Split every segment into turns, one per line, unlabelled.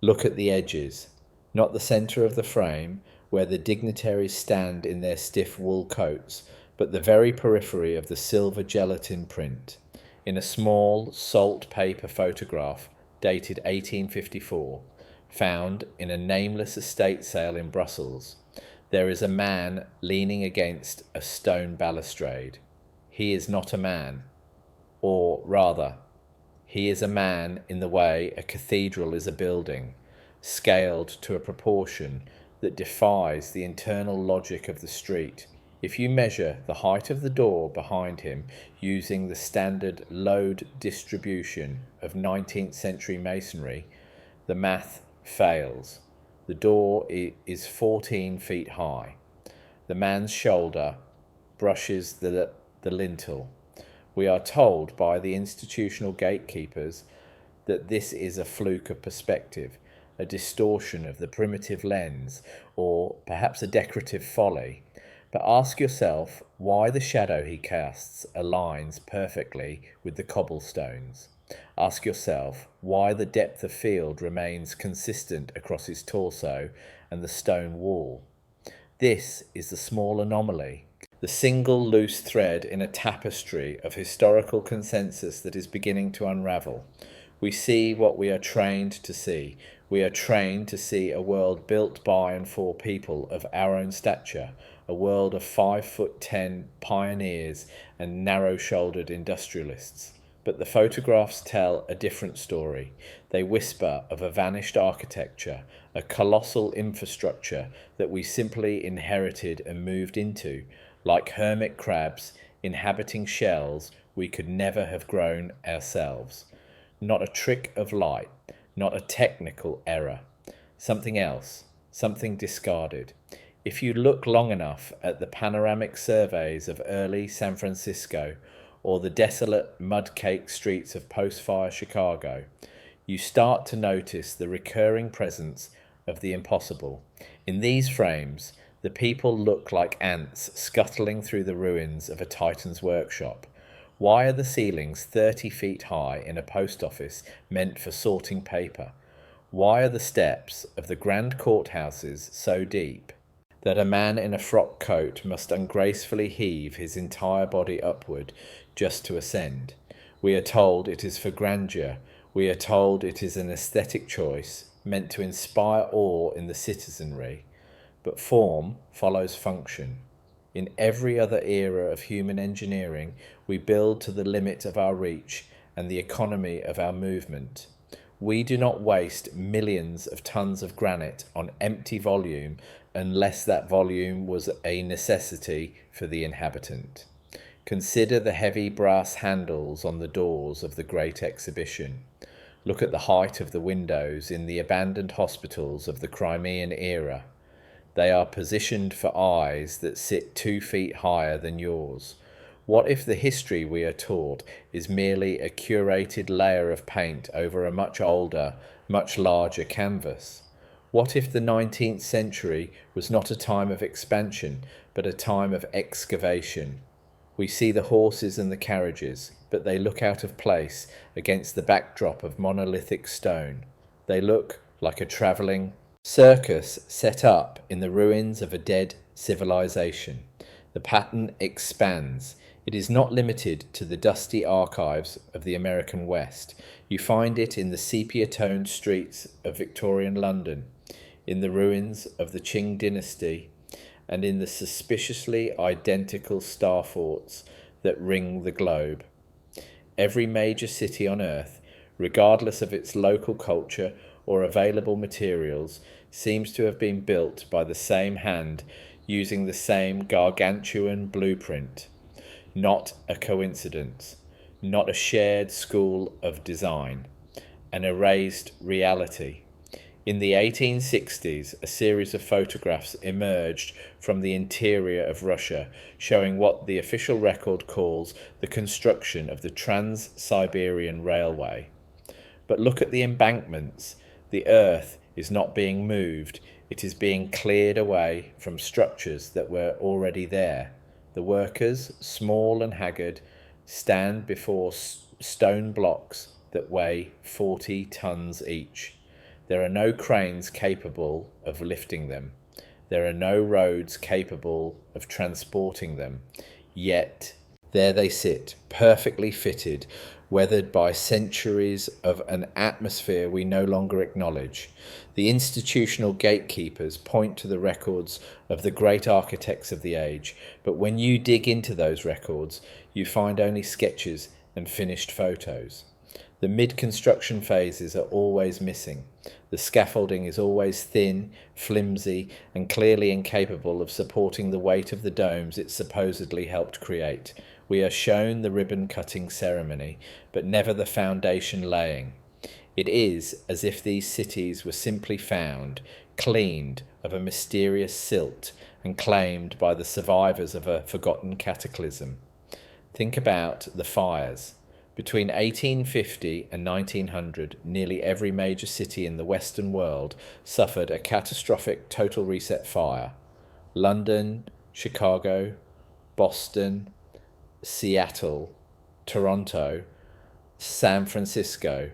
Look at the edges, not the centre of the frame, where the dignitaries stand in their stiff wool coats, but the very periphery of the silver gelatin print. In a small salt paper photograph dated 1854, found in a nameless estate sale in Brussels, there is a man leaning against a stone balustrade. He is not a man, or rather, he is a man in the way a cathedral is a building, scaled to a proportion that defies the internal logic of the street. If you measure the height of the door behind him using the standard load distribution of 19th century masonry, the math fails. The door is 14 feet high. The man's shoulder brushes the lintel. We are told by the institutional gatekeepers that this is a fluke of perspective, a distortion of the primitive lens, or perhaps a decorative folly. But ask yourself why the shadow he casts aligns perfectly with the cobblestones. Ask yourself why the depth of field remains consistent across his torso and the stone wall. This is the small anomaly, the single loose thread in a tapestry of historical consensus that is beginning to unravel. We see what we are trained to see. We are trained to see a world built by and for people of our own stature, a world of 5'10" pioneers and narrow-shouldered industrialists. But the photographs tell a different story. They whisper of a vanished architecture, a colossal infrastructure that we simply inherited and moved into, like hermit crabs inhabiting shells we could never have grown ourselves. Not a trick of light, not a technical error. Something else, something discarded. If you look long enough at the panoramic surveys of early San Francisco or the desolate mud-caked streets of post-fire Chicago, you start to notice the recurring presence of the impossible. In these frames, the people look like ants scuttling through the ruins of a Titan's workshop. Why are the ceilings 30 feet high in a post office meant for sorting paper? Why are the steps of the grand courthouses so deep that a man in a frock coat must ungracefully heave his entire body upward just to ascend? We are told it is for grandeur. We are told it is an aesthetic choice meant to inspire awe in the citizenry. But form follows function. In every other era of human engineering, we build to the limit of our reach and the economy of our movement. We do not waste millions of tons of granite on empty volume unless that volume was a necessity for the inhabitant. Consider the heavy brass handles on the doors of the Great Exhibition. Look at the height of the windows in the abandoned hospitals of the Crimean era. They are positioned for eyes that sit 2 feet higher than yours. What if the history we are taught is merely a curated layer of paint over a much older, much larger canvas? What if the 19th century was not a time of expansion, but a time of excavation? We see the horses and the carriages, but they look out of place against the backdrop of monolithic stone. They look like a travelling circus set up in the ruins of a dead civilization. The pattern expands. It is not limited to the dusty archives of the American West. You find it in the sepia-toned streets of Victorian London, in the ruins of the Qing dynasty, and in the suspiciously identical star forts that ring the globe. Every major city on Earth, regardless of its local culture or available materials, seems to have been built by the same hand using the same gargantuan blueprint. Not a coincidence, not a shared school of design, an erased reality. In the 1860s, a series of photographs emerged from the interior of Russia showing what the official record calls the construction of the Trans-Siberian Railway. But look at the embankments. The earth is not being moved. It is being cleared away from structures that were already there. The workers, small and haggard, stand before stone blocks that weigh 40 tons each. There are no cranes capable of lifting them. There are no roads capable of transporting them. Yet there they sit, perfectly fitted, weathered by centuries of an atmosphere we no longer acknowledge. The institutional gatekeepers point to the records of the great architects of the age, but when you dig into those records, you find only sketches and finished photos. The mid-construction phases are always missing. The scaffolding is always thin, flimsy, and clearly incapable of supporting the weight of the domes it supposedly helped create. We are shown the ribbon-cutting ceremony, but never the foundation laying. It is as if these cities were simply found, cleaned of a mysterious silt, and claimed by the survivors of a forgotten cataclysm. Think about the fires. Between 1850 and 1900, nearly every major city in the Western world suffered a catastrophic total reset fire. London, Chicago, Boston, Seattle, Toronto, San Francisco.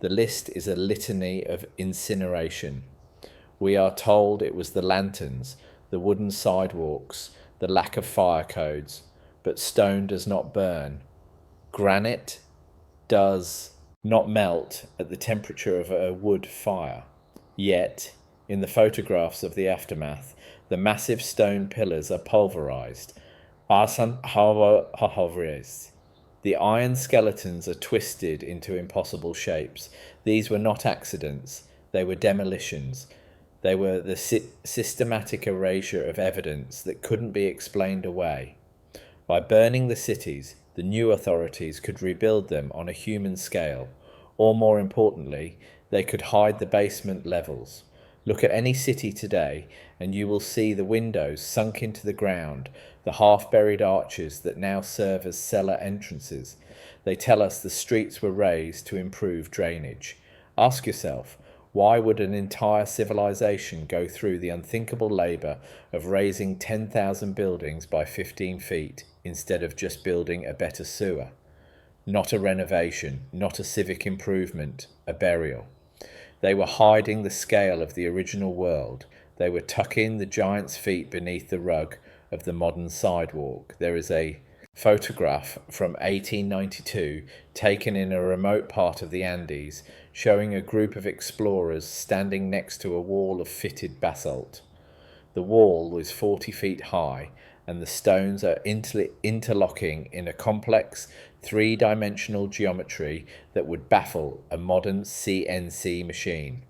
The list is a litany of incineration. We are told it was the lanterns, the wooden sidewalks, the lack of fire codes, but stone does not burn. Granite does not melt at the temperature of a wood fire. Yet, in the photographs of the aftermath, the massive stone pillars are pulverized. The iron skeletons are twisted into impossible shapes. These were not accidents. They were demolitions. They were the systematic erasure of evidence that couldn't be explained away. By burning the cities, the new authorities could rebuild them on a human scale, or more importantly, they could hide the basement levels. Look at any city today, and you will see the windows sunk into the ground, the half-buried arches that now serve as cellar entrances. They tell us the streets were raised to improve drainage. Ask yourself, why would an entire civilization go through the unthinkable labour of raising 10,000 buildings by 15 feet instead of just building a better sewer? Not a renovation, not a civic improvement, a burial. They were hiding the scale of the original world. They were tucking the giant's feet beneath the rug of the modern sidewalk. There is a photograph from 1892 taken in a remote part of the Andes showing a group of explorers standing next to a wall of fitted basalt. The wall was 40 feet high and the stones are interlocking in a complex three-dimensional geometry that would baffle a modern CNC machine.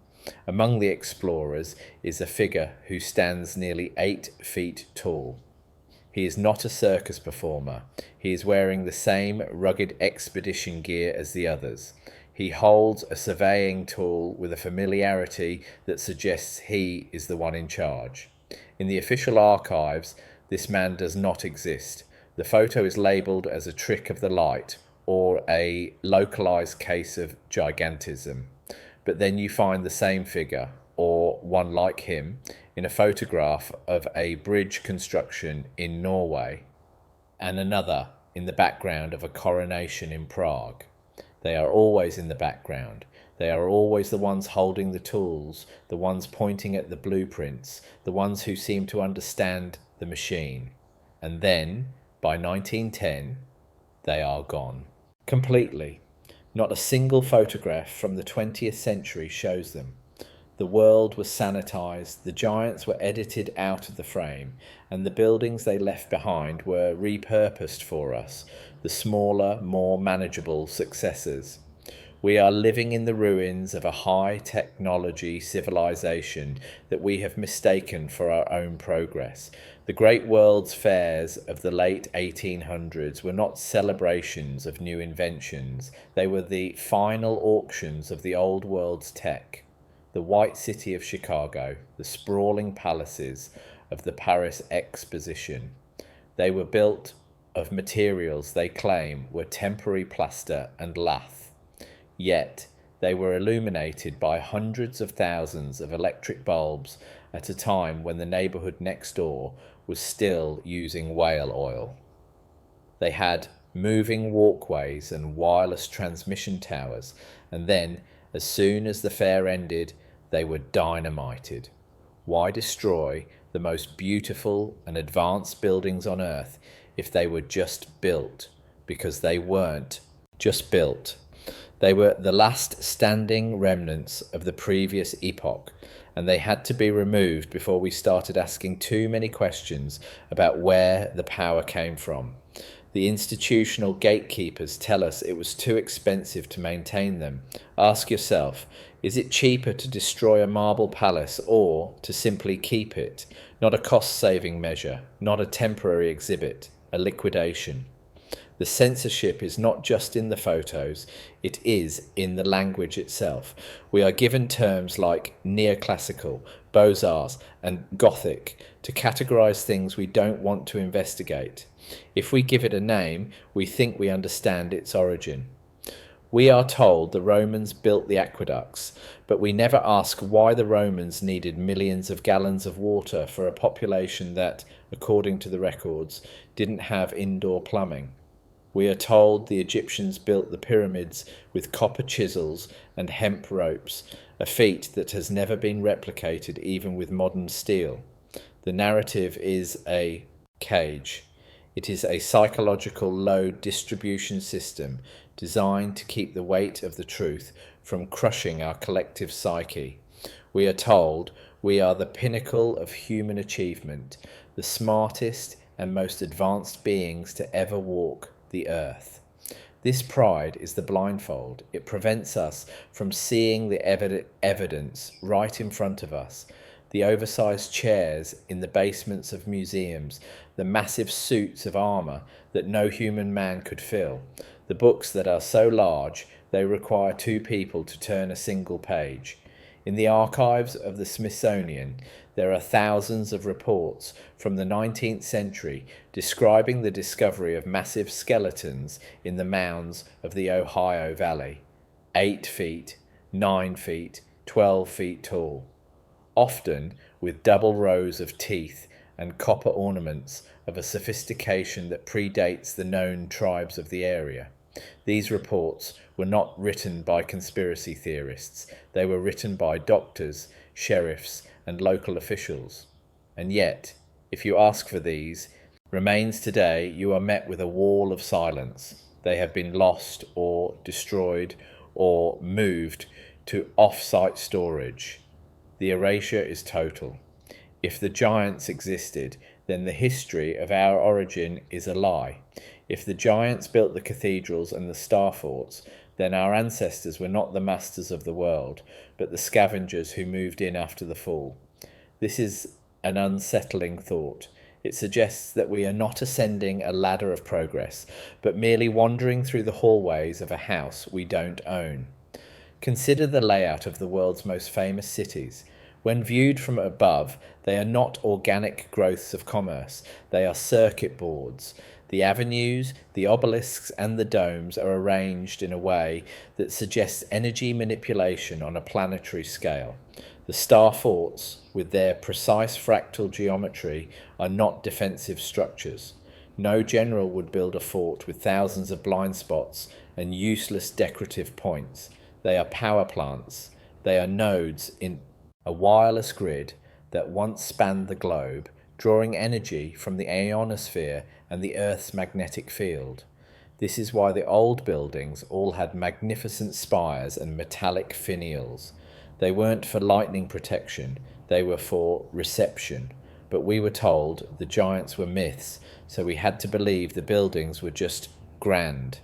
Among the explorers is a figure who stands nearly 8 feet tall. He is not a circus performer. He is wearing the same rugged expedition gear as the others. He holds a surveying tool with a familiarity that suggests he is the one in charge. In the official archives, this man does not exist. The photo is labelled as a trick of the light or a localized case of gigantism. But then you find the same figure, or one like him, in a photograph of a bridge construction in Norway, and another in the background of a coronation in Prague. They are always in the background. They are always the ones holding the tools, the ones pointing at the blueprints, the ones who seem to understand the machine. And then, by 1910, they are gone. Completely. Not a single photograph from the 20th century shows them. The world was sanitized, the giants were edited out of the frame, and the buildings they left behind were repurposed for us, the smaller, more manageable successors. We are living in the ruins of a high-technology civilization that we have mistaken for our own progress. The great world's fairs of the late 1800s were not celebrations of new inventions. They were the final auctions of the old world's tech. The White City of Chicago, the sprawling palaces of the Paris Exposition. They were built of materials they claim were temporary plaster and lath. Yet they were illuminated by hundreds of thousands of electric bulbs at a time when the neighbourhood next door was still using whale oil. They had moving walkways and wireless transmission towers, and then, as soon as the fair ended, They were dynamited. Why destroy the most beautiful and advanced buildings on Earth if they were just built? Because they weren't just built. They were the last standing remnants of the previous epoch, and they had to be removed before we started asking too many questions about where the power came from. The institutional gatekeepers tell us it was too expensive to maintain them. Ask yourself, is it cheaper to destroy a marble palace or to simply keep it? Not a cost-saving measure, not a temporary exhibit, a liquidation. The censorship is not just in the photos, it is in the language itself. We are given terms like neoclassical, Beaux-Arts, and Gothic to categorize things we don't want to investigate. If we give it a name, we think we understand its origin. We are told the Romans built the aqueducts, but we never ask why the Romans needed millions of gallons of water for a population that, according to the records, didn't have indoor plumbing. We are told the Egyptians built the pyramids with copper chisels and hemp ropes, a feat that has never been replicated even with modern steel. The narrative is a cage. It is a psychological load distribution system designed to keep the weight of the truth from crushing our collective psyche. We are told we are the pinnacle of human achievement, the smartest and most advanced beings to ever walk the earth. This pride is the blindfold. It prevents us from seeing the evidence right in front of us. The oversized chairs in the basements of museums, the massive suits of armor that no human man could fill, the books that are so large they require two people to turn a single page. In the archives of the Smithsonian, there are thousands of reports from the 19th century describing the discovery of massive skeletons in the mounds of the Ohio Valley, 8 feet, 9 feet, 12 feet tall, often with double rows of teeth and copper ornaments of a sophistication that predates the known tribes of the area. These reports were not written by conspiracy theorists. They were written by doctors, sheriffs, and local officials. And yet, if you ask for these remains today, you are met with a wall of silence. They have been lost or destroyed or moved to off-site storage. The erasure is total. If the giants existed, then the history of our origin is a lie. If the giants built the cathedrals and the star forts, then our ancestors were not the masters of the world, but the scavengers who moved in after the fall. This is an unsettling thought. It suggests that we are not ascending a ladder of progress, but merely wandering through the hallways of a house we don't own. Consider the layout of the world's most famous cities. When viewed from above, they are not organic growths of commerce. They are circuit boards. The avenues, the obelisks, and the domes are arranged in a way that suggests energy manipulation on a planetary scale. The star forts, with their precise fractal geometry, are not defensive structures. No general would build a fort with thousands of blind spots and useless decorative points. They are power plants. They are nodes in a wireless grid that once spanned the globe, drawing energy from the ionosphere and the Earth's magnetic field. This is why the old buildings all had magnificent spires and metallic finials. They weren't for lightning protection, they were for reception. But we were told the giants were myths, so we had to believe the buildings were just grand.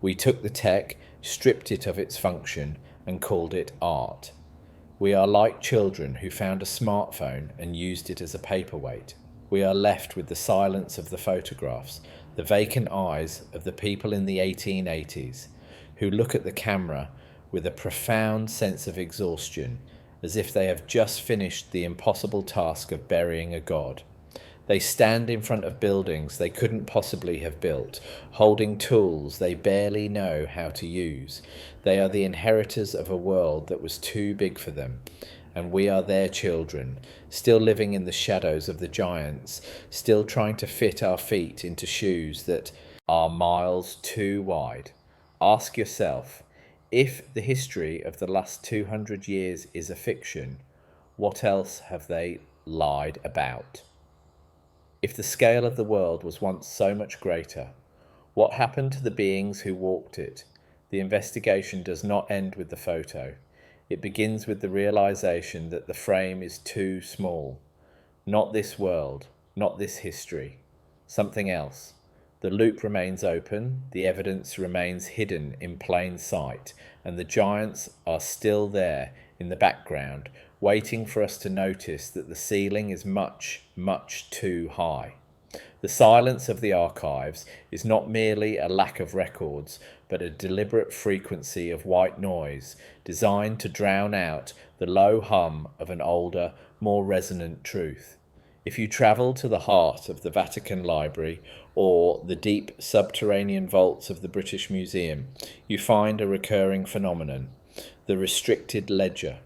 We took the tech, stripped it of its function, and called it art. We are like children who found a smartphone and used it as a paperweight. We are left with the silence of the photographs, the vacant eyes of the people in the 1880s, who look at the camera with a profound sense of exhaustion, as if they have just finished the impossible task of burying a god. They stand in front of buildings they couldn't possibly have built, holding tools they barely know how to use. They are the inheritors of a world that was too big for them, and we are their children, still living in the shadows of the giants, still trying to fit our feet into shoes that are miles too wide. Ask yourself, If the history of the last 200 years is a fiction, what else have they lied about? If the scale of the world was once so much greater, what happened to the beings who walked it? The investigation does not end with the photo. It begins with the realization that the frame is too small. Not this world, not this history. Something else. The loop remains open, the evidence remains hidden in plain sight, and the giants are still there in the background, waiting for us to notice that the ceiling is much, much too high. The silence of the archives is not merely a lack of records, but a deliberate frequency of white noise designed to drown out the low hum of an older, more resonant truth. If you travel to the heart of the Vatican Library or the deep subterranean vaults of the British Museum, you find a recurring phenomenon: the restricted ledger.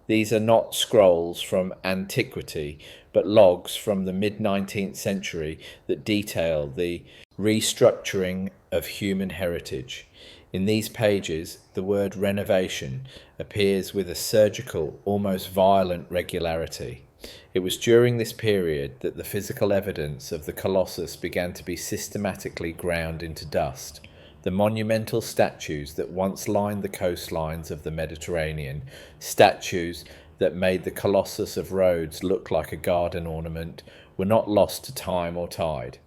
These are not scrolls from antiquity, but logs from the mid-19th century that detail the restructuring of human heritage. In these pages, the word renovation appears with a surgical, almost violent regularity. It was during this period that the physical evidence of the Colossus began to be systematically ground into dust. The monumental statues that once lined the coastlines of the Mediterranean, statues that made the Colossus of Rhodes look like a garden ornament, were not lost to time or tide.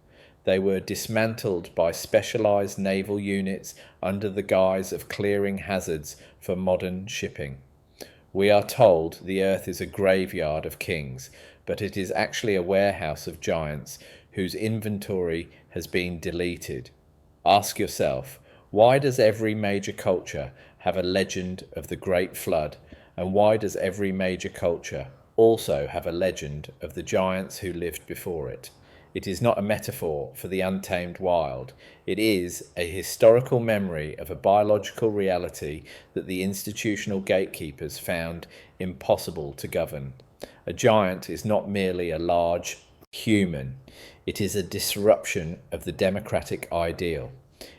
They were dismantled by specialized naval units under the guise of clearing hazards for modern shipping. We are told the earth is a graveyard of kings, but it is actually a warehouse of giants whose inventory has been deleted. Ask yourself, why does every major culture have a legend of the Great Flood, and why does every major culture also have a legend of the giants who lived before it? It is not a metaphor for the untamed wild. It is a historical memory of a biological reality that the institutional gatekeepers found impossible to govern. A giant is not merely a large human. It is a disruption of the democratic ideal.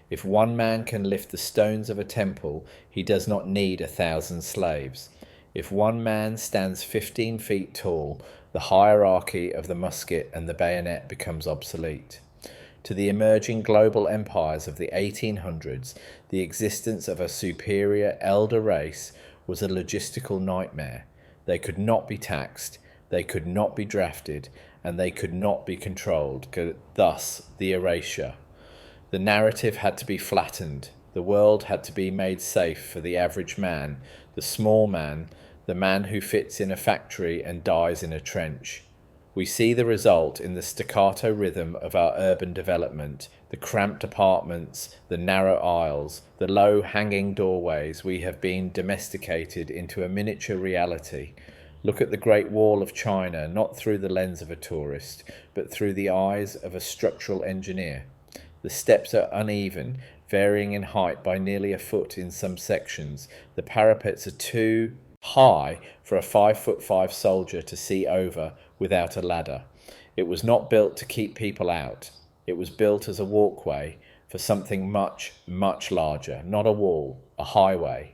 If one man can lift the stones of a temple, he does not need 1,000 slaves. If one man stands 15 feet tall, the hierarchy of the musket and the bayonet becomes obsolete. To the emerging global empires of the 1800s, the existence of a superior elder race was a logistical nightmare. They could not be taxed, they could not be drafted, and they could not be controlled, thus the erasure. The narrative had to be flattened. The world had to be made safe for the average man, the small man, the man who fits in a factory and dies in a trench. We see the result in the staccato rhythm of our urban development, the cramped apartments, the narrow aisles, the low-hanging doorways. We have been domesticated into a miniature reality. Look at the Great Wall of China, not through the lens of a tourist, but through the eyes of a structural engineer. The steps are uneven, varying in height by nearly a foot in some sections. The parapets are too high for a 5'5" soldier to see over without a ladder. It was not built to keep people out. It was built as a walkway for something much, much larger, not a wall, a highway.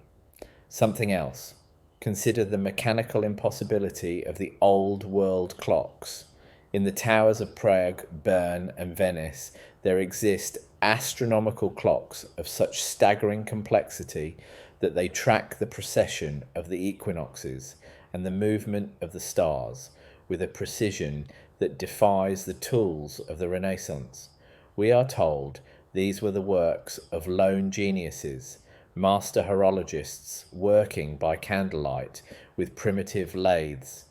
Something else. Consider the mechanical impossibility of the old world clocks. In the towers of Prague, Bern, and Venice, there exist astronomical clocks of such staggering complexity that they track the precession of the equinoxes and the movement of the stars with a precision that defies the tools of the Renaissance. We are told these were the works of lone geniuses, master horologists working by candlelight with primitive lathes.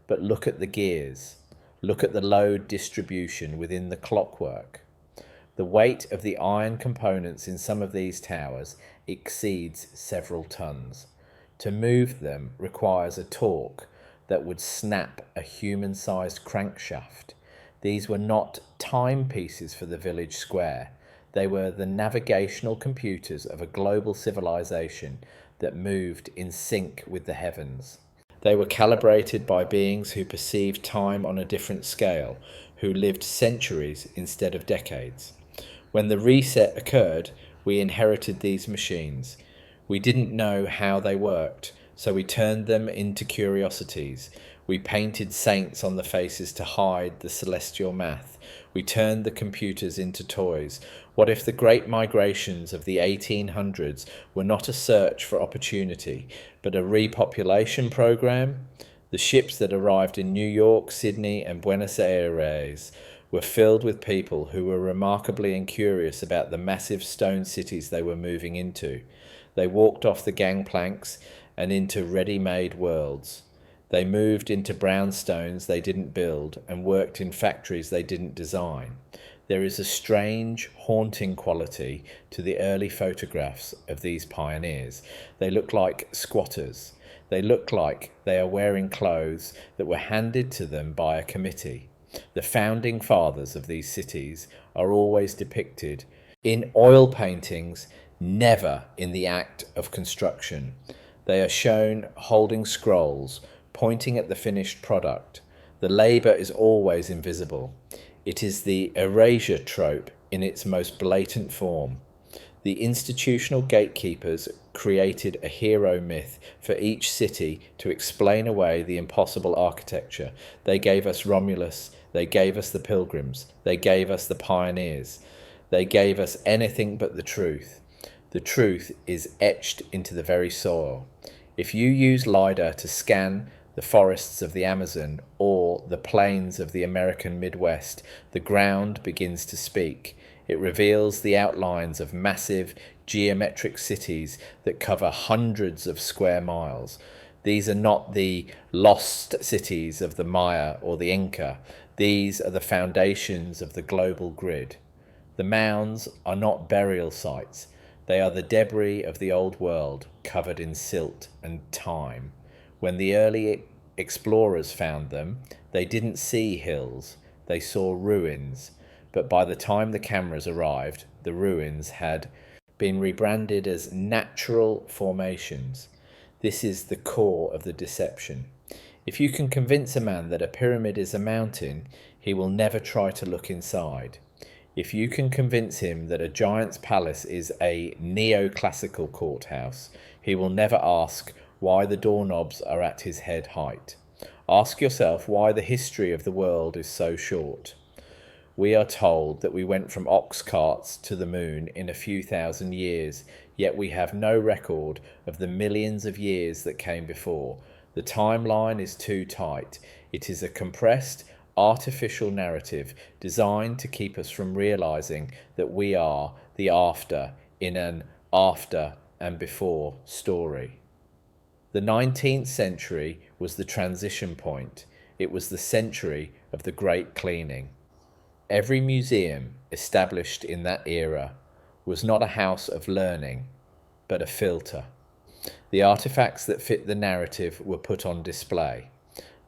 But look at the gears. Look at the load distribution within the clockwork. The weight of the iron components in some of these towers exceeds several tons. To move them requires a torque that would snap a human-sized crankshaft. These were not timepieces for the village square. They were the navigational computers of a global civilization that moved in sync with the heavens. They were calibrated by beings who perceived time on a different scale, who lived centuries instead of decades. When the reset occurred, we inherited these machines. We didn't know how they worked, so we turned them into curiosities. We painted saints on the faces to hide the celestial math. We turned the computers into toys. What if the great migrations of the 1800s were not a search for opportunity, but a repopulation program? The ships that arrived in New York, Sydney, and Buenos Aires were filled with people who were remarkably incurious about the massive stone cities they were moving into. They walked off the gangplanks and into ready-made worlds. They moved into brownstones they didn't build and worked in factories they didn't design. There is a strange, haunting quality to the early photographs of these pioneers. They look like squatters. They look like they are wearing clothes that were handed to them by a committee. The founding fathers of these cities are always depicted in oil paintings, never in the act of construction. They are shown holding scrolls, pointing at the finished product. The labour is always invisible. It is the erasure trope in its most blatant form. The institutional gatekeepers created a hero myth for each city to explain away the impossible architecture. They gave us Romulus, they gave us the Pilgrims, they gave us the pioneers. They gave us anything but the truth. The truth is etched into the very soil. If you use LiDAR to scan the forests of the Amazon or the plains of the American Midwest, the ground begins to speak. It reveals the outlines of massive geometric cities that cover hundreds of square miles. These are not the lost cities of the Maya or the Inca. These are the foundations of the global grid. The mounds are not burial sites. They are the debris of the old world, covered in silt and time. When the early explorers found them, they didn't see hills, they saw ruins. But by the time the cameras arrived, the ruins had been rebranded as natural formations. This is the core of the deception. If you can convince a man that a pyramid is a mountain, he will never try to look inside. If you can convince him that a giant's palace is a neoclassical courthouse, he will never ask why the doorknobs are at his head height. Ask yourself why the history of the world is so short. We are told that we went from ox carts to the moon in a few thousand years, yet we have no record of the millions of years that came before. The timeline is too tight. It is a compressed, artificial narrative designed to keep us from realizing that we are the after in an after and before story. The 19th century was the transition point. It was the century of the Great Cleaning. Every museum established in that era was not a house of learning, but a filter. The artifacts that fit the narrative were put on display.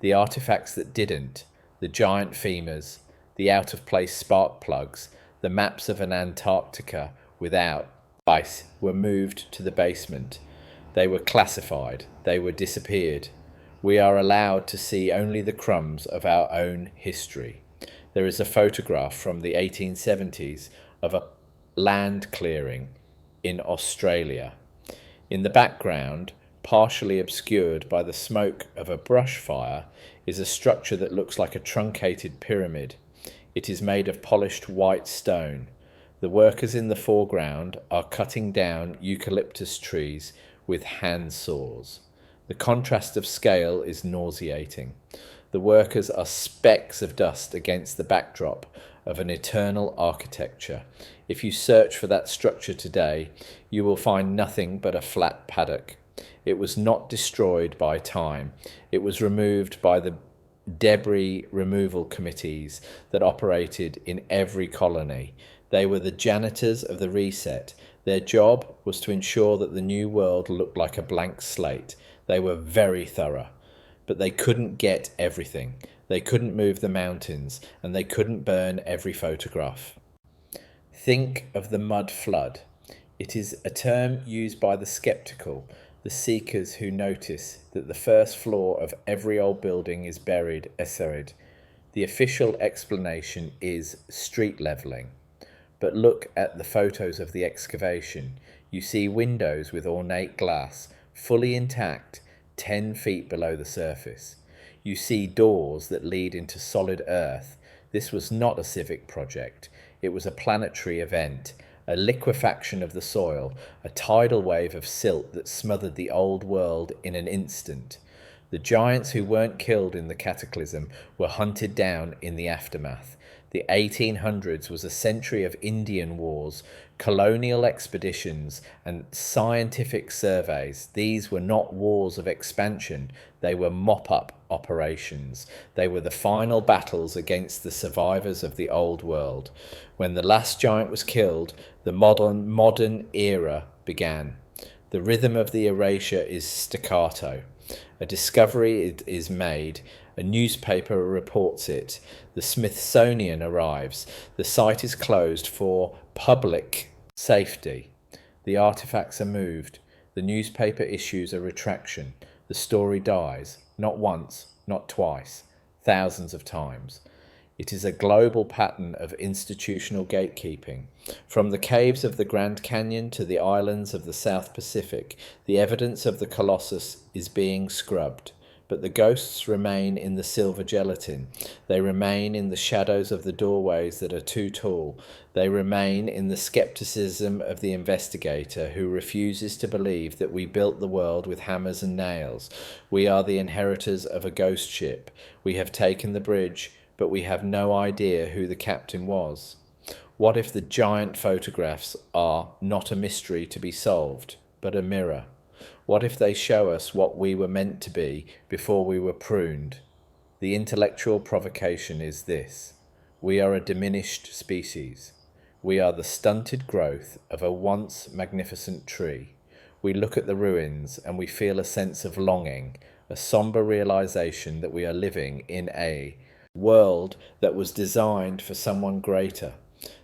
The artifacts that didn't, the giant femurs, the out-of-place spark plugs, the maps of an Antarctica without ice, were moved to the basement. They were classified. They were disappeared. We are allowed to see only the crumbs of our own history. There is a photograph from the 1870s of a land clearing in Australia. In the background, partially obscured by the smoke of a brush fire, is a structure that looks like a truncated pyramid. It is made of polished white stone. The workers in the foreground are cutting down eucalyptus trees with hand saws. The contrast of scale is nauseating. The workers are specks of dust against the backdrop of an eternal architecture. If you search for that structure today, you will find nothing but a flat paddock. It was not destroyed by time. It was removed by the debris removal committees that operated in every colony. They were the janitors of the reset. Their job was to ensure that the new world looked like a blank slate. They were very thorough, but they couldn't get everything. They couldn't move the mountains, and they couldn't burn every photograph. Think of the mud flood. It is a term used by the skeptical, the seekers who notice that the first floor of every old building is buried. The official explanation is street levelling. But look at the photos of the excavation. You see windows with ornate glass, fully intact, 10 feet below the surface. You see doors that lead into solid earth. This was not a civic project. It was a planetary event, a liquefaction of the soil, a tidal wave of silt that smothered the old world in an instant. The giants who weren't killed in the cataclysm were hunted down in the aftermath. The 1800s was a century of Indian wars, colonial expeditions, and scientific surveys. These were not wars of expansion, they were mop-up operations. They were the final battles against the survivors of the old world. When the last giant was killed, the modern era began. The rhythm of the erasure is staccato. A discovery is made. A newspaper reports it. The Smithsonian arrives. The site is closed for public safety. The artifacts are moved. The newspaper issues a retraction. The story dies. Not once, not twice, thousands of times. It is a global pattern of institutional gatekeeping. From the caves of the Grand Canyon to the islands of the South Pacific, the evidence of the Colossus is being scrubbed. But the ghosts remain in the silver gelatin. They remain in the shadows of the doorways that are too tall. They remain in the skepticism of the investigator who refuses to believe that we built the world with hammers and nails. We are the inheritors of a ghost ship. We have taken the bridge, but we have no idea who the captain was. What if the giant photographs are not a mystery to be solved, but a mirror? What if they show us what we were meant to be before we were pruned? The intellectual provocation is this: we are a diminished species. We are the stunted growth of a once magnificent tree. We look at the ruins and we feel a sense of longing, a somber realization that we are living in a world that was designed for someone greater.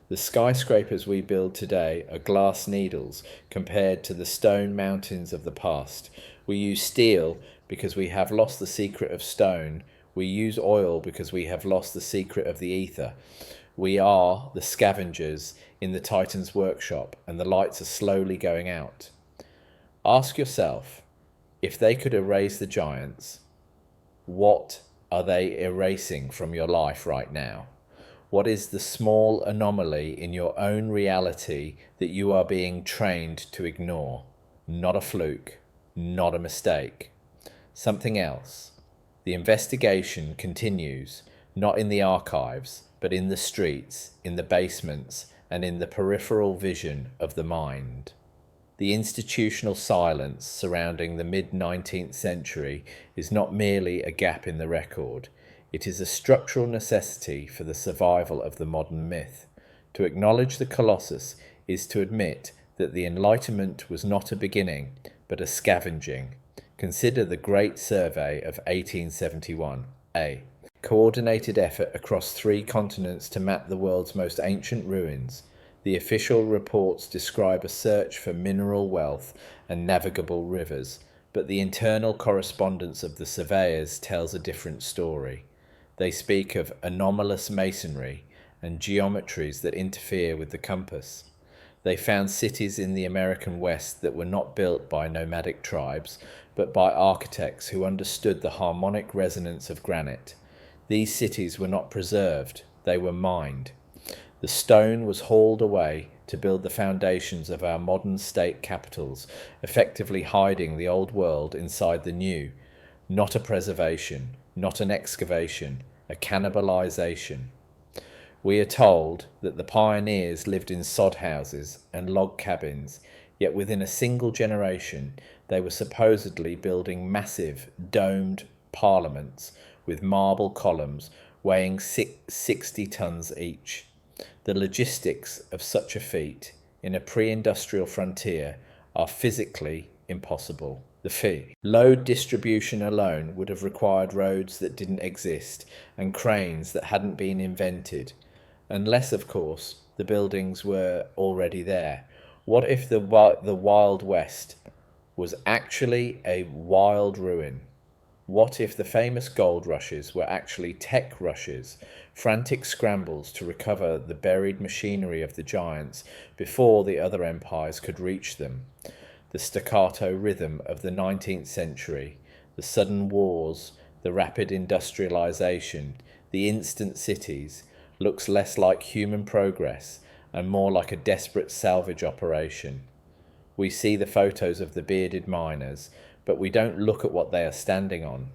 The skyscrapers we build today are glass needles compared to the stone mountains of the past. We use steel because we have lost the secret of stone. We use oil because we have lost the secret of the ether. We are the scavengers in the Titan's workshop, and the lights are slowly going out. Ask yourself, if they could erase the giants, what are they erasing from your life right now? What is the small anomaly in your own reality that you are being trained to ignore? Not a fluke, not a mistake. Something else. The investigation continues, not in the archives, but in the streets, in the basements, and in the peripheral vision of the mind. The institutional silence surrounding the mid-19th century is not merely a gap in the record. It is a structural necessity for the survival of the modern myth. To acknowledge the Colossus is to admit that the Enlightenment was not a beginning, but a scavenging. Consider the Great Survey of 1871. A coordinated effort across 3 continents to map the world's most ancient ruins. The official reports describe a search for mineral wealth and navigable rivers, but the internal correspondence of the surveyors tells a different story. They speak of anomalous masonry and geometries that interfere with the compass. They found cities in the American West that were not built by nomadic tribes, but by architects who understood the harmonic resonance of granite. These cities were not preserved, they were mined. The stone was hauled away to build the foundations of our modern state capitals, effectively hiding the old world inside the new. Not a preservation, not an excavation, a cannibalization. We are told that the pioneers lived in sod houses and log cabins, yet within a single generation they were supposedly building massive, domed parliaments with marble columns weighing 60 tons each. The logistics of such a feat in a pre-industrial frontier are physically impossible. The fee. Load distribution alone would have required roads that didn't exist and cranes that hadn't been invented, unless, of course, the buildings were already there. What if the Wild West was actually a wild ruin? What if the famous gold rushes were actually tech rushes, frantic scrambles to recover the buried machinery of the giants before the other empires could reach them? The staccato rhythm of the 19th century, the sudden wars, the rapid industrialization, the instant cities, looks less like human progress and more like a desperate salvage operation. We see the photos of the bearded miners, but we don't look at what they are standing on.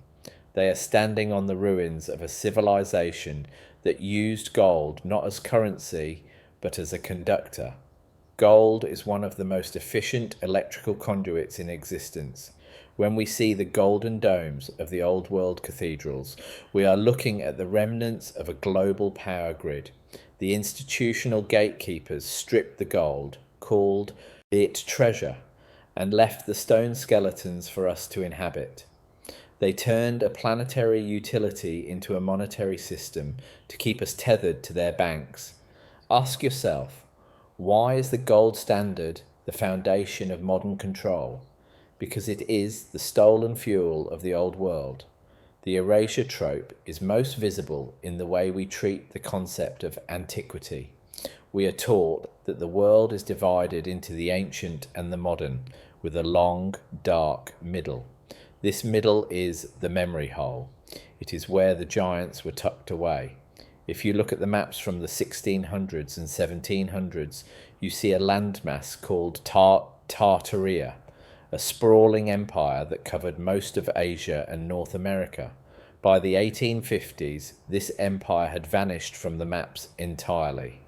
They are standing on the ruins of a civilization that used gold not as currency, but as a conductor. Gold is one of the most efficient electrical conduits in existence. When we see the golden domes of the old world cathedrals, we are looking at the remnants of a global power grid. The institutional gatekeepers stripped the gold, called it treasure, and left the stone skeletons for us to inhabit. They turned a planetary utility into a monetary system to keep us tethered to their banks. Ask yourself, why is the gold standard the foundation of modern control? Because it is the stolen fuel of the old world. The erasure trope is most visible in the way we treat the concept of antiquity. We are taught that the world is divided into the ancient and the modern, with a long, dark middle. This middle is the memory hole. It is where the giants were tucked away. If you look at the maps from the 1600s and 1700s, you see a landmass called Tartaria, a sprawling empire that covered most of Asia and North America. By the 1850s, this empire had vanished from the maps entirely.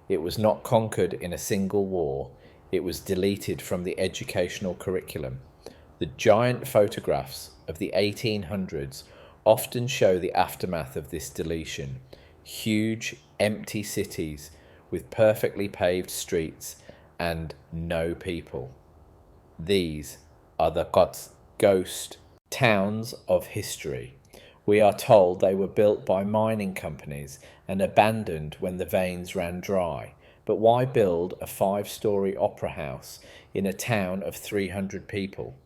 It was not conquered in a single war. It was deleted from the educational curriculum. The giant photographs of the 1800s often show the aftermath of this deletion. Huge, empty cities with perfectly paved streets and no people. These are the ghost towns of history. We are told they were built by mining companies and abandoned when the veins ran dry. But why build a 5-story opera house in a town of 300 people?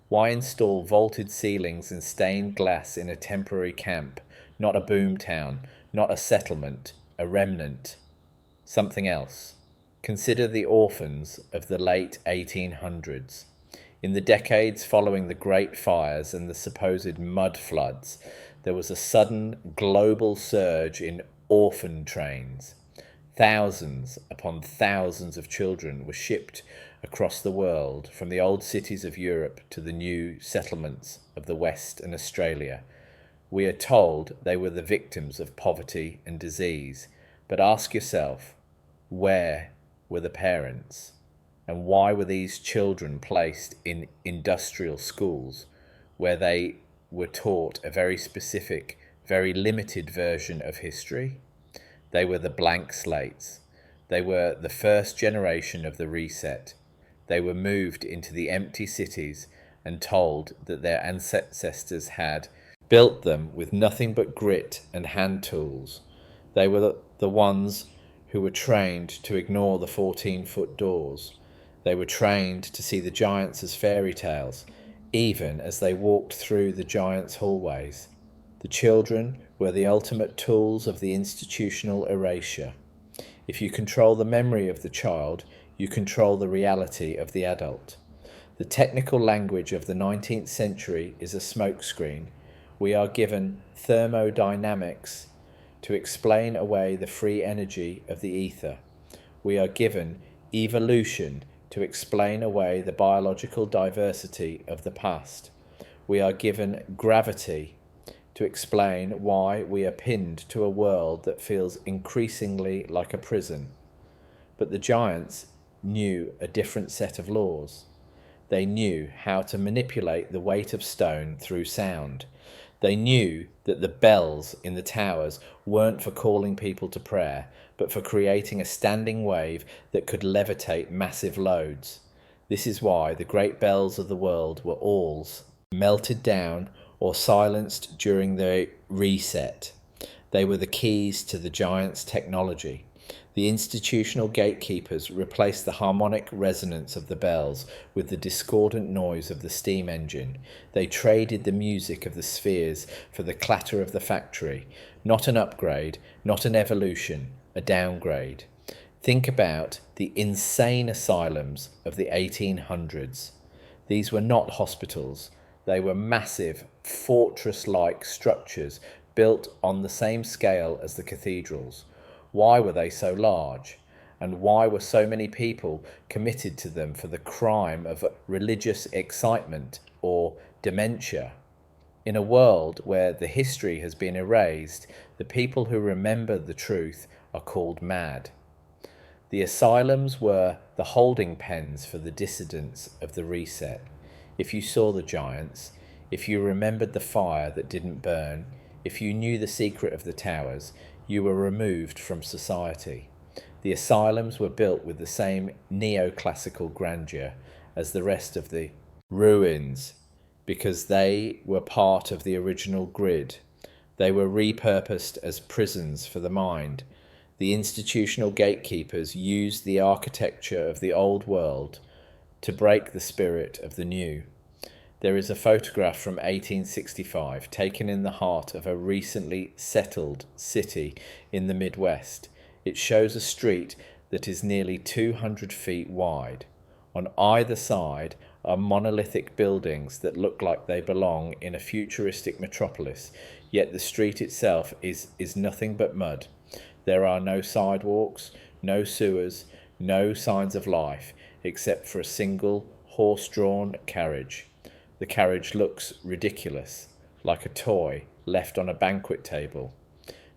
Why install vaulted ceilings and stained glass in a temporary camp, not a boom town, not a settlement, a remnant? Something else. Consider the orphans of the late 1800s. In the decades following the Great Fires and the supposed mud floods, there was a sudden global surge in orphan trains. Thousands upon thousands of children were shipped across the world, from the old cities of Europe to the new settlements of the West and Australia. We are told they were the victims of poverty and disease. But ask yourself, where were the parents? And why were these children placed in industrial schools where they were taught a very specific, very limited version of history? They were the blank slates. They were the first generation of the reset. They were moved into the empty cities and told that their ancestors had built them with nothing but grit and hand tools. They were the ones who were trained to ignore the 14-foot doors. They were trained to see the giants as fairy tales, even as they walked through the giants' hallways. The children were the ultimate tools of the institutional erasure. If you control the memory of the child, you control the reality of the adult. The technical language of the 19th century is a smokescreen. We are given thermodynamics to explain away the free energy of the ether. We are given evolution to explain away the biological diversity of the past. We are given gravity to explain why we are pinned to a world that feels increasingly like a prison. But the giants knew a different set of laws. They knew how to manipulate the weight of stone through sound. They knew that the bells in the towers weren't for calling people to prayer, but for creating a standing wave that could levitate massive loads. This is why the great bells of the world were all melted down or silenced during the reset. They were the keys to the giants' technology. The institutional gatekeepers replaced the harmonic resonance of the bells with the discordant noise of the steam engine. They traded the music of the spheres for the clatter of the factory. Not an upgrade, not an evolution, a downgrade. Think about the insane asylums of the 1800s. These were not hospitals. They were massive, fortress-like structures built on the same scale as the cathedrals. Why were they so large? And why were so many people committed to them for the crime of religious excitement or dementia? In a world where the history has been erased, the people who remember the truth are called mad. The asylums were the holding pens for the dissidents of the reset. If you saw the giants, if you remembered the fire that didn't burn, if you knew the secret of the towers, you were removed from society. The asylums were built with the same neoclassical grandeur as the rest of the ruins, because they were part of the original grid. They were repurposed as prisons for the mind. The institutional gatekeepers used the architecture of the old world to break the spirit of the new. There is a photograph from 1865 taken in the heart of a recently settled city in the Midwest. It shows a street that is nearly 200 feet wide. On either side are monolithic buildings that look like they belong in a futuristic metropolis, yet the street itself is nothing but mud. There are no sidewalks, no sewers, no signs of life, except for a single horse-drawn carriage. The carriage looks ridiculous, like a toy left on a banquet table.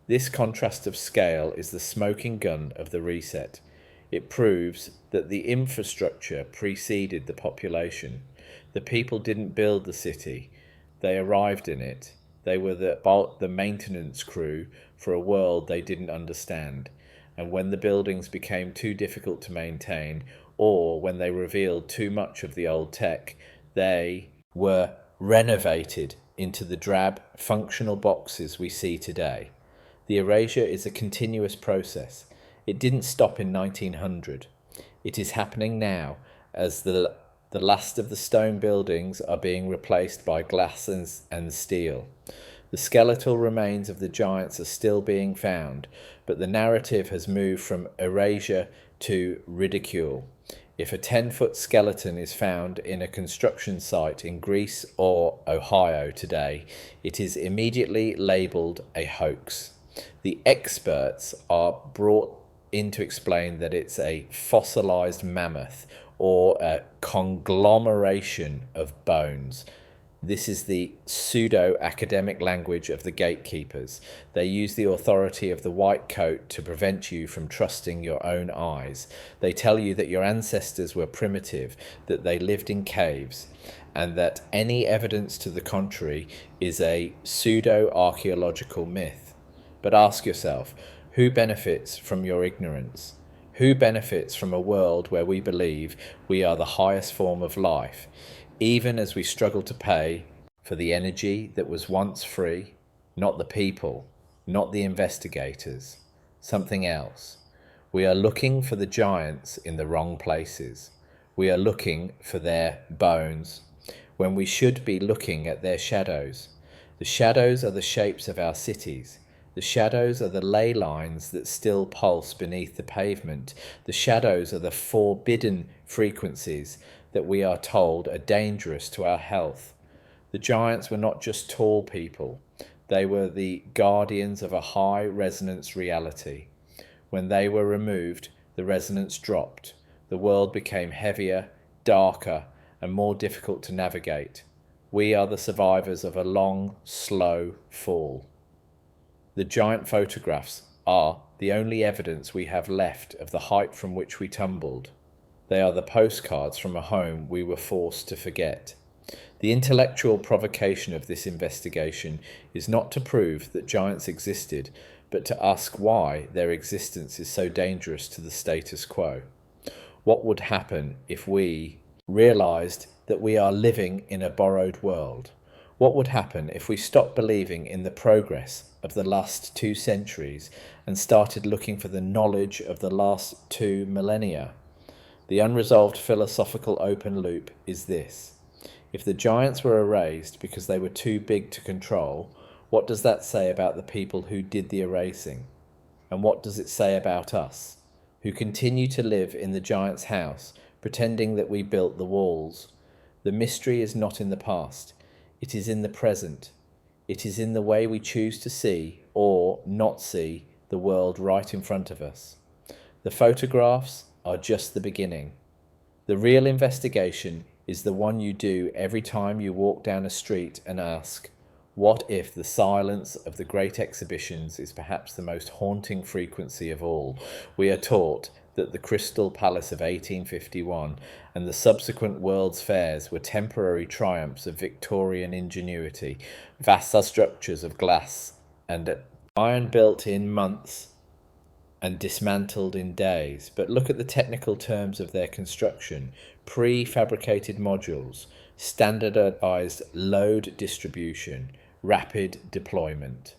This contrast of scale is the smoking gun of the reset. It proves that the infrastructure preceded the population. The people didn't build the city, they arrived in it. They were the maintenance crew for a world they didn't understand. And when the buildings became too difficult to maintain, or when they revealed too much of the old tech, they were renovated into the drab, functional boxes we see today. The erasure is a continuous process. It didn't stop in 1900. It is happening now as the last of the stone buildings are being replaced by glass and steel. The skeletal remains of the giants are still being found, but the narrative has moved from erasure to ridicule. If a 10-foot skeleton is found in a construction site in Greece or Ohio today, it is immediately labelled a hoax. The experts are brought in to explain that it's a fossilized mammoth or a conglomeration of bones. This is the pseudo-academic language of the gatekeepers. They use the authority of the white coat to prevent you from trusting your own eyes. They tell you that your ancestors were primitive, that they lived in caves, and that any evidence to the contrary is a pseudo-archaeological myth. But ask yourself, who benefits from your ignorance? Who benefits from a world where we believe we are the highest form of life, even as we struggle to pay for the energy that was once free? Not the people, not the investigators, something else. We are looking for the giants in the wrong places. We are looking for their bones, when we should be looking at their shadows. The shadows are the shapes of our cities. The shadows are the ley lines that still pulse beneath the pavement. The shadows are the forbidden frequencies that we are told are dangerous to our health. The giants were not just tall people. They were the guardians of a high resonance reality. When they were removed, the resonance dropped. The world became heavier, darker, and more difficult to navigate. We are the survivors of a long, slow fall. The giant photographs are the only evidence we have left of the height from which we tumbled. They are the postcards from a home we were forced to forget. The intellectual provocation of this investigation is not to prove that giants existed, but to ask why their existence is so dangerous to the status quo. What would happen if we realized that we are living in a borrowed world? What would happen if we stopped believing in the progress of the last 2 centuries and started looking for the knowledge of the last 2 millennia? The unresolved philosophical open loop is this. If the giants were erased because they were too big to control, what does that say about the people who did the erasing? And what does it say about us, who continue to live in the giant's house, pretending that we built the walls? The mystery is not in the past. It is in the present. It is in the way we choose to see, or not see, the world right in front of us. The photographs are just the beginning. The real investigation is the one you do every time you walk down a street and ask, what if the silence of the great exhibitions is perhaps the most haunting frequency of all? We are taught that the Crystal Palace of 1851 and the subsequent World's Fairs were temporary triumphs of Victorian ingenuity, vast structures of glass and iron built in months and dismantled in days. But look at the technical terms of their construction: prefabricated modules, standardized load distribution, rapid deployment.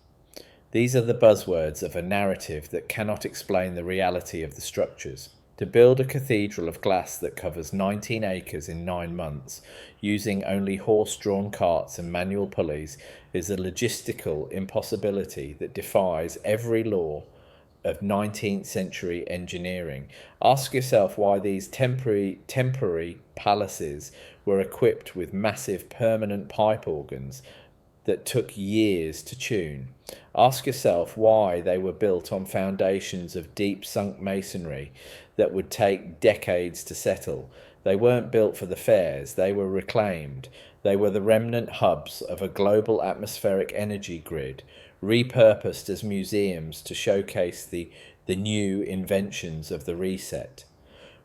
These are the buzzwords of a narrative that cannot explain the reality of the structures. To build a cathedral of glass that covers 19 acres in 9 months, using only horse-drawn carts and manual pulleys, is a logistical impossibility that defies every law of 19th century engineering. Ask yourself why these temporary palaces were equipped with massive permanent pipe organs that took years to tune. Ask yourself why they were built on foundations of deep sunk masonry that would take decades to settle. They weren't built for the fairs, they were reclaimed. They were the remnant hubs of a global atmospheric energy grid, repurposed as museums to showcase the new inventions of the reset.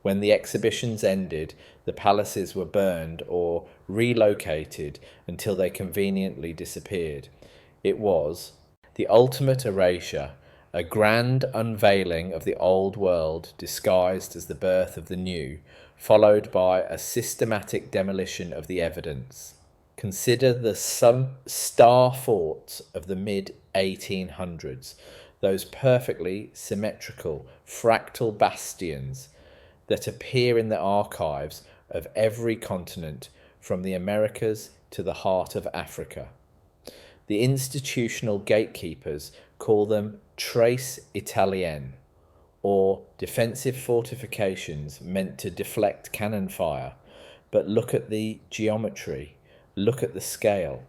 When the exhibitions ended, the palaces were burned or relocated until they conveniently disappeared. It was the ultimate erasure, a grand unveiling of the old world disguised as the birth of the new, followed by a systematic demolition of the evidence. Consider the star forts of the mid-1800s, those perfectly symmetrical, fractal bastions that appear in the archives of every continent, from the Americas to the heart of Africa. The institutional gatekeepers call them tres italiennes, or defensive fortifications meant to deflect cannon fire. But look at the geometry, look at the scale.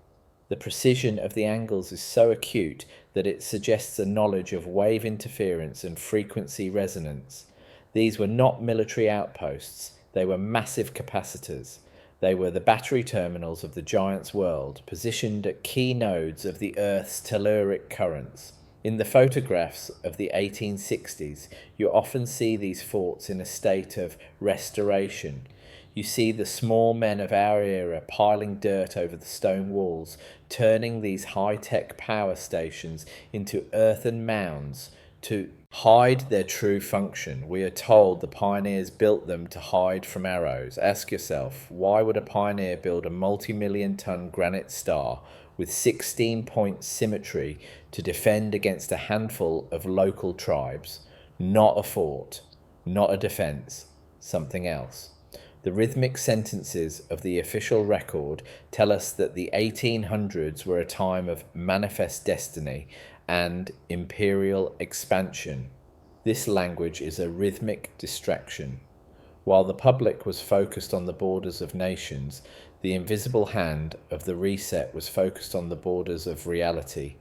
The precision of the angles is so acute that it suggests a knowledge of wave interference and frequency resonance. These were not military outposts, they were massive capacitors. They were the battery terminals of the giant's world, positioned at key nodes of the Earth's telluric currents. In the photographs of the 1860s, you often see these forts in a state of restoration. You see the small men of our era piling dirt over the stone walls, turning these high-tech power stations into earthen mounds to hide their true function. We are told the pioneers built them to hide from arrows. Ask yourself, why would a pioneer build a multi-million-ton granite star with 16-point symmetry to defend against a handful of local tribes? Not a fort, not a defense, something else. The rhythmic sentences of the official record tell us that the 1800s were a time of manifest destiny and imperial expansion. This language is a rhythmic distraction. While the public was focused on the borders of nations, the invisible hand of the reset was focused on the borders of reality.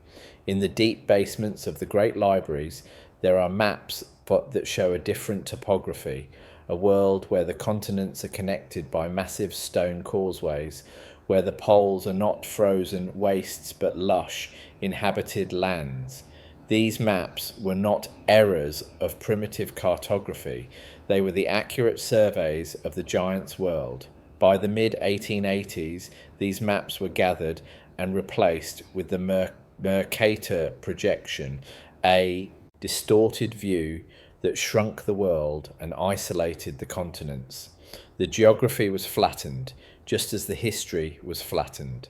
In the deep basements of the great libraries, there are maps that show a different topography, a world where the continents are connected by massive stone causeways, where the poles are not frozen wastes but lush, inhabited lands. These maps were not errors of primitive cartography, they were the accurate surveys of the giant's world. By the mid-1880s, these maps were gathered and replaced with the Mercator projection, a distorted view that shrunk the world and isolated the continents. The geography was flattened, just as the history was flattened.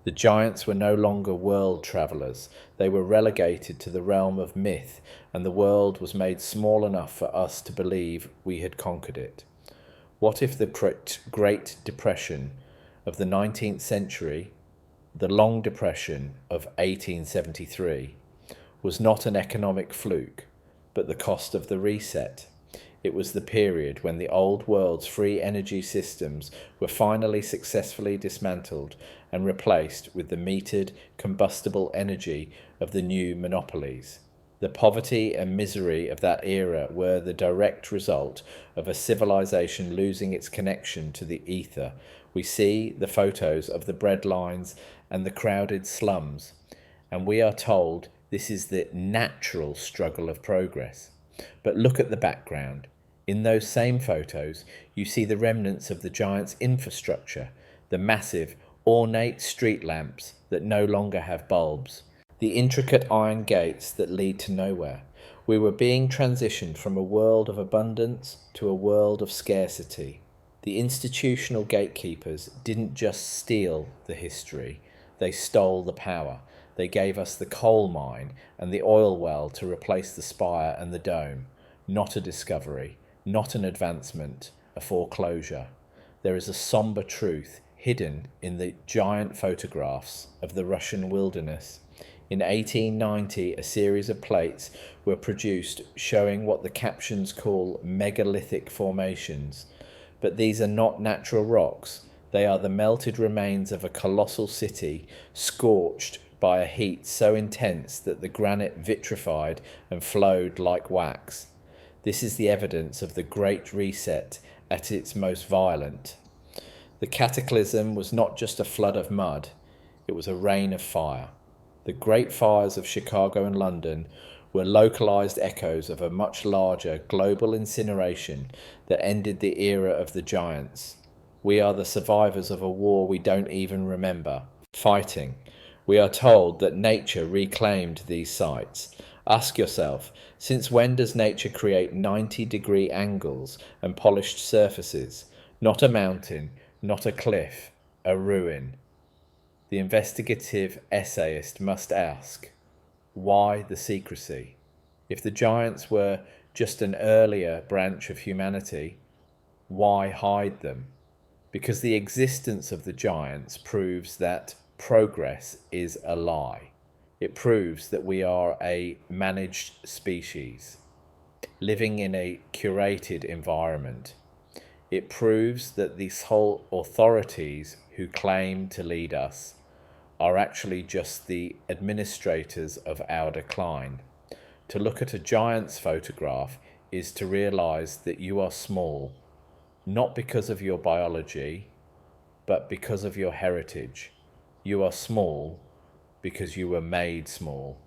The giants were no longer world travellers. They were relegated to the realm of myth, and the world was made small enough for us to believe we had conquered it. What if the Great Depression of the 19th century, the Long Depression of 1873, was not an economic fluke, but the cost of the reset? It was the period when the old world's free energy systems were finally successfully dismantled and replaced with the metered, combustible energy of the new monopolies. The poverty and misery of that era were the direct result of a civilization losing its connection to the ether. We see the photos of the bread lines and the crowded slums, and we are told this is the natural struggle of progress. But look at the background. In those same photos, you see the remnants of the giant's infrastructure, the massive, ornate street lamps that no longer have bulbs, the intricate iron gates that lead to nowhere. We were being transitioned from a world of abundance to a world of scarcity. The institutional gatekeepers didn't just steal the history, they stole the power. They gave us the coal mine and the oil well to replace the spire and the dome. Not a discovery, not an advancement, a foreclosure. There is a somber truth hidden in the giant photographs of the Russian wilderness. In 1890, a series of plates were produced showing what the captions call megalithic formations. But these are not natural rocks. They are the melted remains of a colossal city, scorched by a heat so intense that the granite vitrified and flowed like wax. This is the evidence of the Great Reset at its most violent. The cataclysm was not just a flood of mud, it was a rain of fire. The great fires of Chicago and London were localized echoes of a much larger global incineration that ended the era of the giants. We are the survivors of a war we don't even remember fighting. We are told that nature reclaimed these sites. Ask yourself, since when does nature create 90-degree angles and polished surfaces? Not a mountain, not a cliff, a ruin. The investigative essayist must ask, why the secrecy? If the giants were just an earlier branch of humanity, why hide them? Because the existence of the giants proves that progress is a lie. It proves that we are a managed species, living in a curated environment. It proves that these whole authorities who claim to lead us are actually just the administrators of our decline. To look at a giant's photograph is to realize that you are small, not because of your biology, but because of your heritage. You are small because you were made small.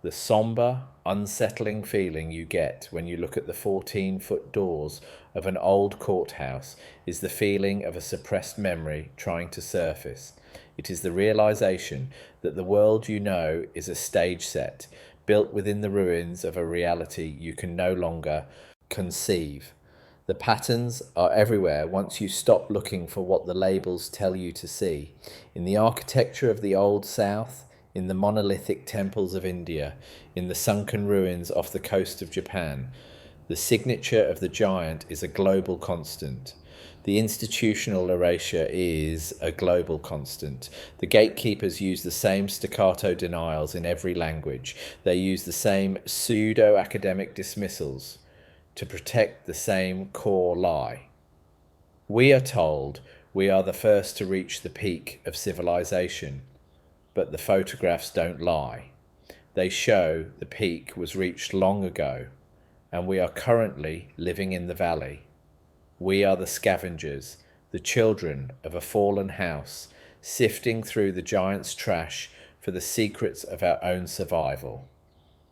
The somber, unsettling feeling you get when you look at the 14-foot doors of an old courthouse is the feeling of a suppressed memory trying to surface. It is the realization that the world you know is a stage set, built within the ruins of a reality you can no longer conceive. The patterns are everywhere once you stop looking for what the labels tell you to see. In the architecture of the Old South, in the monolithic temples of India, in the sunken ruins off the coast of Japan, the signature of the giant is a global constant. The institutional erasure is a global constant. The gatekeepers use the same staccato denials in every language. They use the same pseudo-academic dismissals to protect the same core lie. We are told we are the first to reach the peak of civilization, but the photographs don't lie. They show the peak was reached long ago, and we are currently living in the valley. We are the scavengers, the children of a fallen house, sifting through the giant's trash for the secrets of our own survival.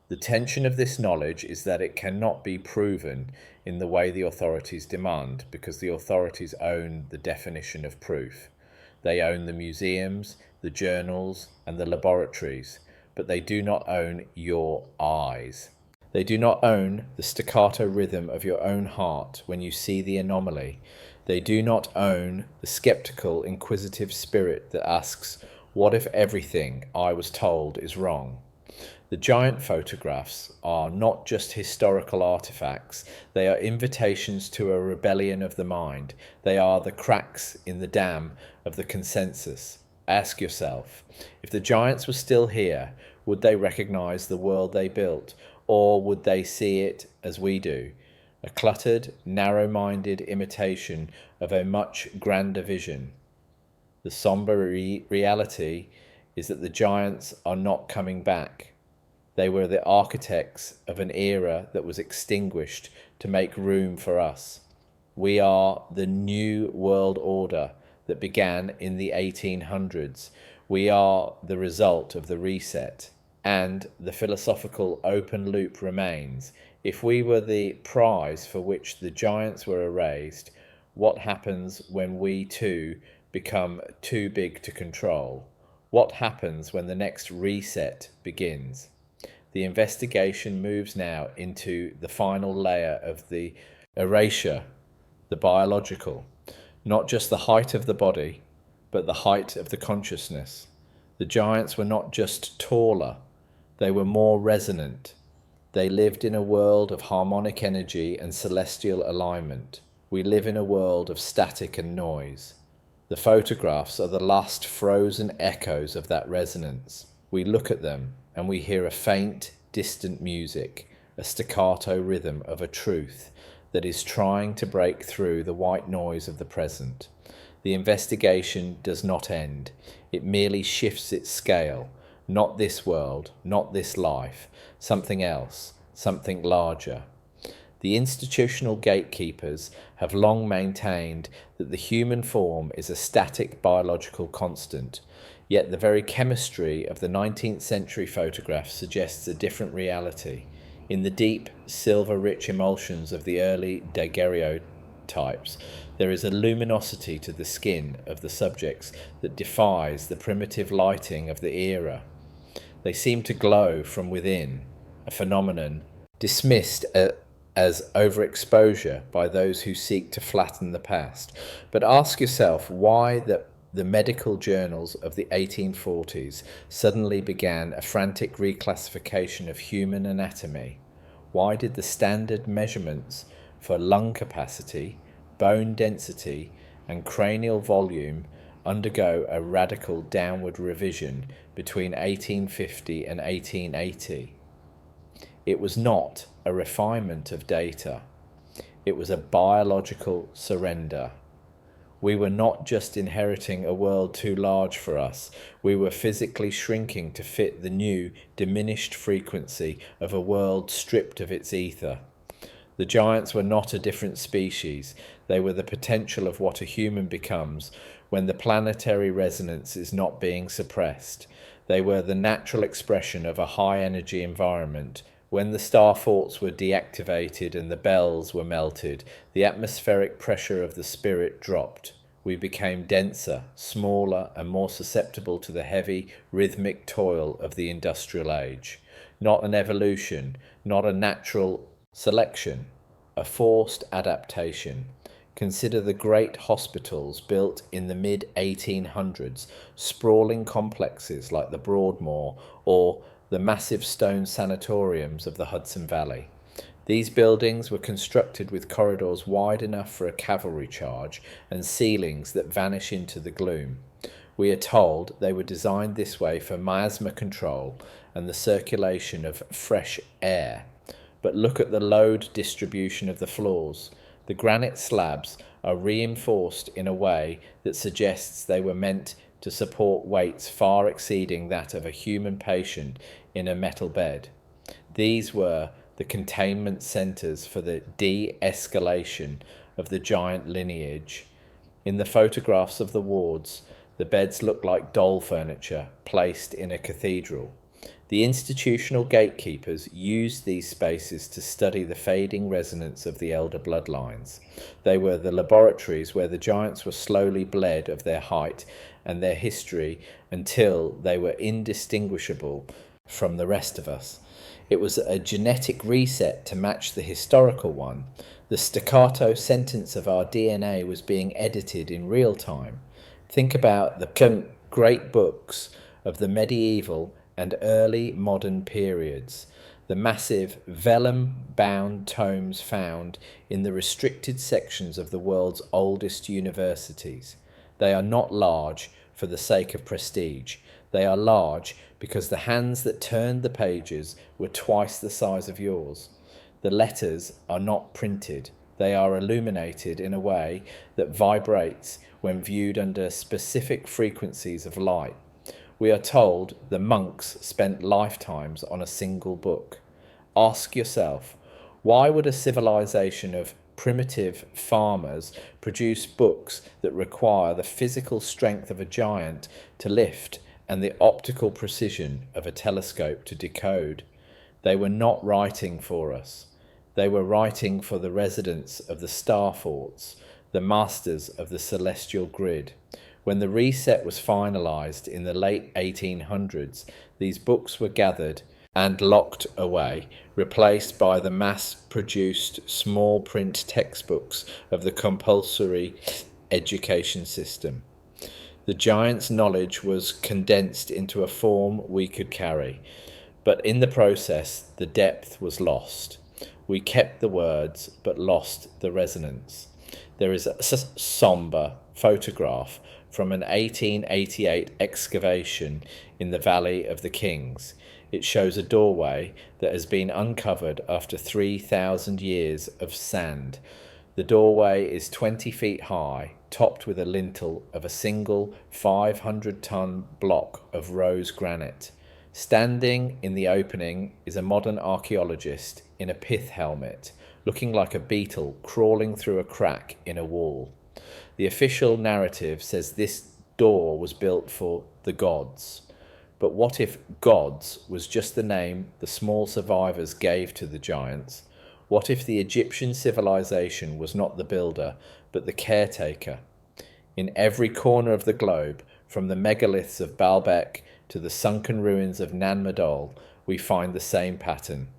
The tension of this knowledge is that it cannot be proven in the way the authorities demand, because the authorities own the definition of proof. They own the museums, the journals, and the laboratories, but they do not own your eyes. They do not own the staccato rhythm of your own heart when you see the anomaly. They do not own the skeptical, inquisitive spirit that asks, What if everything I was told is wrong? The giant photographs are not just historical artifacts, they are invitations to a rebellion of the mind. They are the cracks in the dam of the consensus. Ask yourself, if the giants were still here, would they recognize the world they built, or would they see it as we do? A cluttered, narrow-minded imitation of a much grander vision. The somber reality is that the giants are not coming back. They were the architects of an era that was extinguished to make room for us. We are the new world order that began in the 1800s. We are the result of the reset. And the philosophical open loop remains. If we were the prize for which the giants were erased, what happens when we too become too big to control? What happens when the next reset begins? The investigation moves now into the final layer of the erasure, the biological. Not just the height of the body, but the height of the consciousness. The giants were not just taller, they were more resonant. They lived in a world of harmonic energy and celestial alignment. We live in a world of static and noise. The photographs are the last frozen echoes of that resonance. We look at them and we hear a faint, distant music, a staccato rhythm of a truth that is trying to break through the white noise of the present. The investigation does not end. It merely shifts its scale. Not this world, not this life, something else, something larger. The institutional gatekeepers have long maintained that the human form is a static biological constant, yet the very chemistry of the 19th century photograph suggests a different reality. In the deep, silver-rich emulsions of the early daguerreotypes, there is a luminosity to the skin of the subjects that defies the primitive lighting of the era. They seem to glow from within, a phenomenon dismissed as overexposure by those who seek to flatten the past. But ask yourself why the medical journals of the 1840s suddenly began a frantic reclassification of human anatomy. Why did the standard measurements for lung capacity, bone density, and cranial volume undergo a radical downward revision between 1850 and 1880? It was not a refinement of data. It was a biological surrender. We were not just inheriting a world too large for us. We were physically shrinking to fit the new, diminished frequency of a world stripped of its ether. The giants were not a different species. They were the potential of what a human becomes when the planetary resonance is not being suppressed. They were the natural expression of a high-energy environment. When the star forts were deactivated and the bells were melted, the atmospheric pressure of the spirit dropped. We became denser, smaller, and more susceptible to the heavy, rhythmic toil of the industrial age. Not an evolution, not a natural selection, a forced adaptation. Consider the great hospitals built in the mid-1800s, sprawling complexes like the Broadmoor or the massive stone sanatoriums of the Hudson Valley. These buildings were constructed with corridors wide enough for a cavalry charge and ceilings that vanish into the gloom. We are told they were designed this way for miasma control and the circulation of fresh air. But look at the load distribution of the floors. The granite slabs are reinforced in a way that suggests they were meant to support weights far exceeding that of a human patient in a metal bed. These were the containment centers for the de-escalation of the giant lineage. In the photographs of the wards, the beds look like doll furniture placed in a cathedral. The institutional gatekeepers used these spaces to study the fading resonance of the elder bloodlines. They were the laboratories where the giants were slowly bled of their height and their history until they were indistinguishable from the rest of us. It was a genetic reset to match the historical one. The staccato sentence of our DNA was being edited in real time. Think about the Great books of the medieval and early modern periods, the massive vellum-bound tomes found in the restricted sections of the world's oldest universities. They are not large for the sake of prestige. They are large because the hands that turned the pages were twice the size of yours. The letters are not printed. They are illuminated in a way that vibrates when viewed under specific frequencies of light. We are told the monks spent lifetimes on a single book. Ask yourself, why would a civilization of primitive farmers produce books that require the physical strength of a giant to lift and the optical precision of a telescope to decode? They were not writing for us. They were writing for the residents of the star forts, the masters of the celestial grid. When the reset was finalized in the late 1800s, these books were gathered and locked away, replaced by the mass-produced small print textbooks of the compulsory education system. The giant's knowledge was condensed into a form we could carry, but in the process the depth was lost. We kept the words, but lost the resonance. There is a somber photograph from an 1888 excavation in the Valley of the Kings. It shows a doorway that has been uncovered after 3,000 years of sand. The doorway is 20 feet high, topped with a lintel of a single 500-ton block of rose granite. Standing in the opening is a modern archaeologist in a pith helmet, looking like a beetle crawling through a crack in a wall. The official narrative says this door was built for the gods. But what if gods was just the name the small survivors gave to the giants? What if the Egyptian civilization was not the builder, but the caretaker? In every corner of the globe, from the megaliths of Baalbek to the sunken ruins of Nan Madol, we find the same pattern.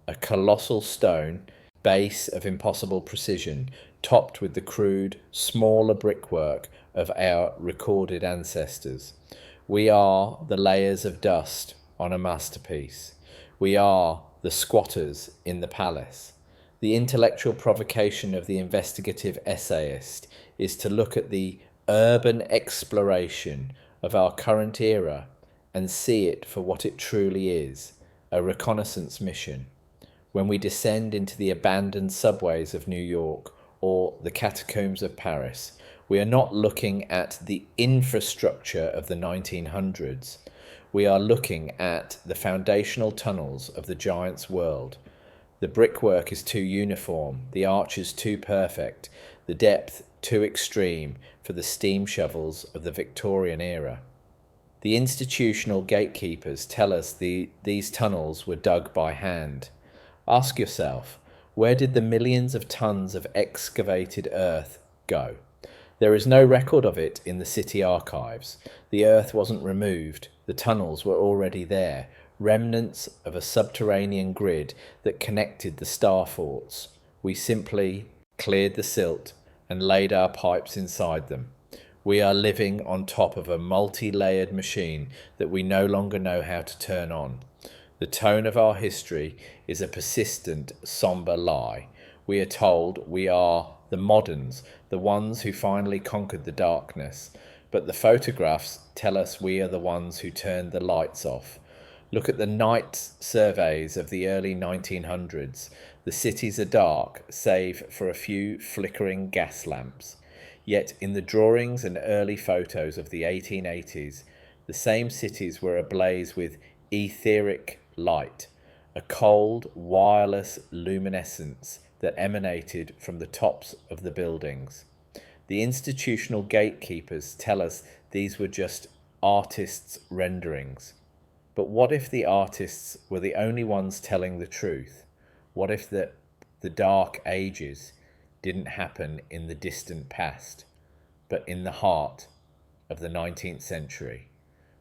A colossal stone, base of impossible precision, topped with the crude, smaller brickwork of our recorded ancestors. We are the layers of dust on a masterpiece. We are the squatters in the palace. The intellectual provocation of the investigative essayist is to look at the urban exploration of our current era and see it for what it truly is, a reconnaissance mission. When we descend into the abandoned subways of New York or the catacombs of Paris, we are not looking at the infrastructure of the 1900s. We are looking at the foundational tunnels of the giant's world. The brickwork is too uniform, the arches too perfect, the depth too extreme for the steam shovels of the Victorian era. The institutional gatekeepers tell us these tunnels were dug by hand. Ask yourself, where did the millions of tons of excavated earth go? There is no record of it in the city archives. The earth wasn't removed. The tunnels were already there, remnants of a subterranean grid that connected the star forts. We simply cleared the silt and laid our pipes inside them. We are living on top of a multi-layered machine that we no longer know how to turn on. The tone of our history is a persistent, somber lie. We are told we are the moderns, the ones who finally conquered the darkness. But the photographs tell us we are the ones who turned the lights off. Look at the night surveys of the early 1900s. The cities are dark, save for a few flickering gas lamps. Yet in the drawings and early photos of the 1880s, the same cities were ablaze with etheric light, a cold, wireless luminescence that emanated from the tops of the buildings. The institutional gatekeepers tell us these were just artists' renderings. But what if the artists were the only ones telling the truth? What if the dark ages didn't happen in the distant past, but in the heart of the 19th century,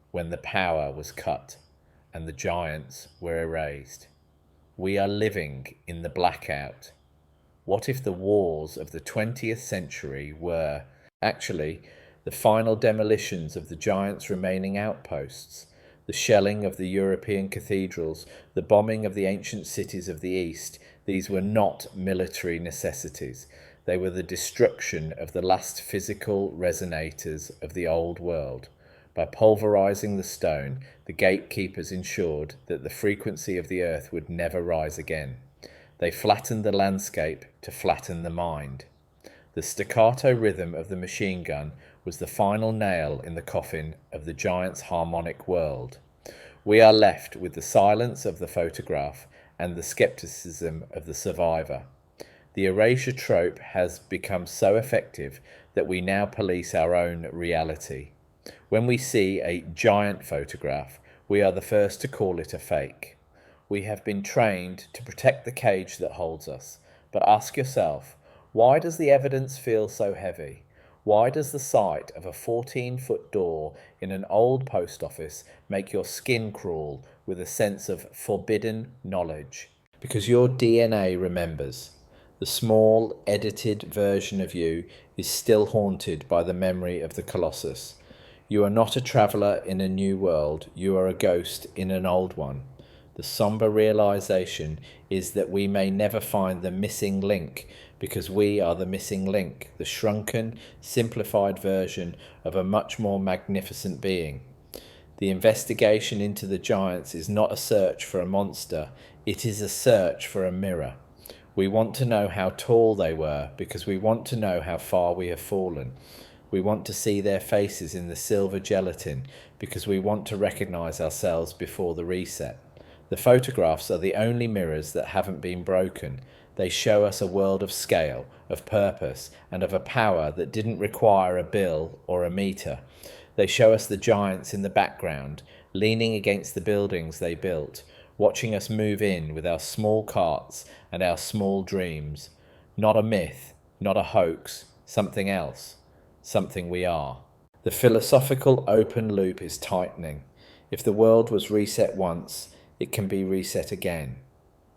when the power was cut and the giants were erased? We are living in the blackout. What if the wars of the 20th century were actually the final demolitions of the giants' remaining outposts, the shelling of the European cathedrals, the bombing of the ancient cities of the East, these were not military necessities. They were the destruction of the last physical resonators of the old world. By pulverizing the stone, the gatekeepers ensured that the frequency of the earth would never rise again. They flattened the landscape to flatten the mind. The staccato rhythm of the machine gun was the final nail in the coffin of the giant's harmonic world. We are left with the silence of the photograph and the skepticism of the survivor. The erasure trope has become so effective that we now police our own reality. When we see a giant photograph, we are the first to call it a fake. We have been trained to protect the cage that holds us, but ask yourself, why does the evidence feel so heavy? Why does the sight of a 14-foot door in an old post office make your skin crawl with a sense of forbidden knowledge? Because your DNA remembers. The small, edited version of you is still haunted by the memory of the Colossus. You are not a traveller in a new world, you are a ghost in an old one. The sombre realization is that we may never find the missing link because we are the missing link, the shrunken, simplified version of a much more magnificent being. The investigation into the giants is not a search for a monster, it is a search for a mirror. We want to know how tall they were because we want to know how far we have fallen. We want to see their faces in the silver gelatin because we want to recognize ourselves before the reset. The photographs are the only mirrors that haven't been broken. They show us a world of scale, of purpose, and of a power that didn't require a bill or a meter. They show us the giants in the background, leaning against the buildings they built, watching us move in with our small carts and our small dreams. Not a myth, not a hoax, something else, something we are. The philosophical open loop is tightening. If the world was reset once, it can be reset again.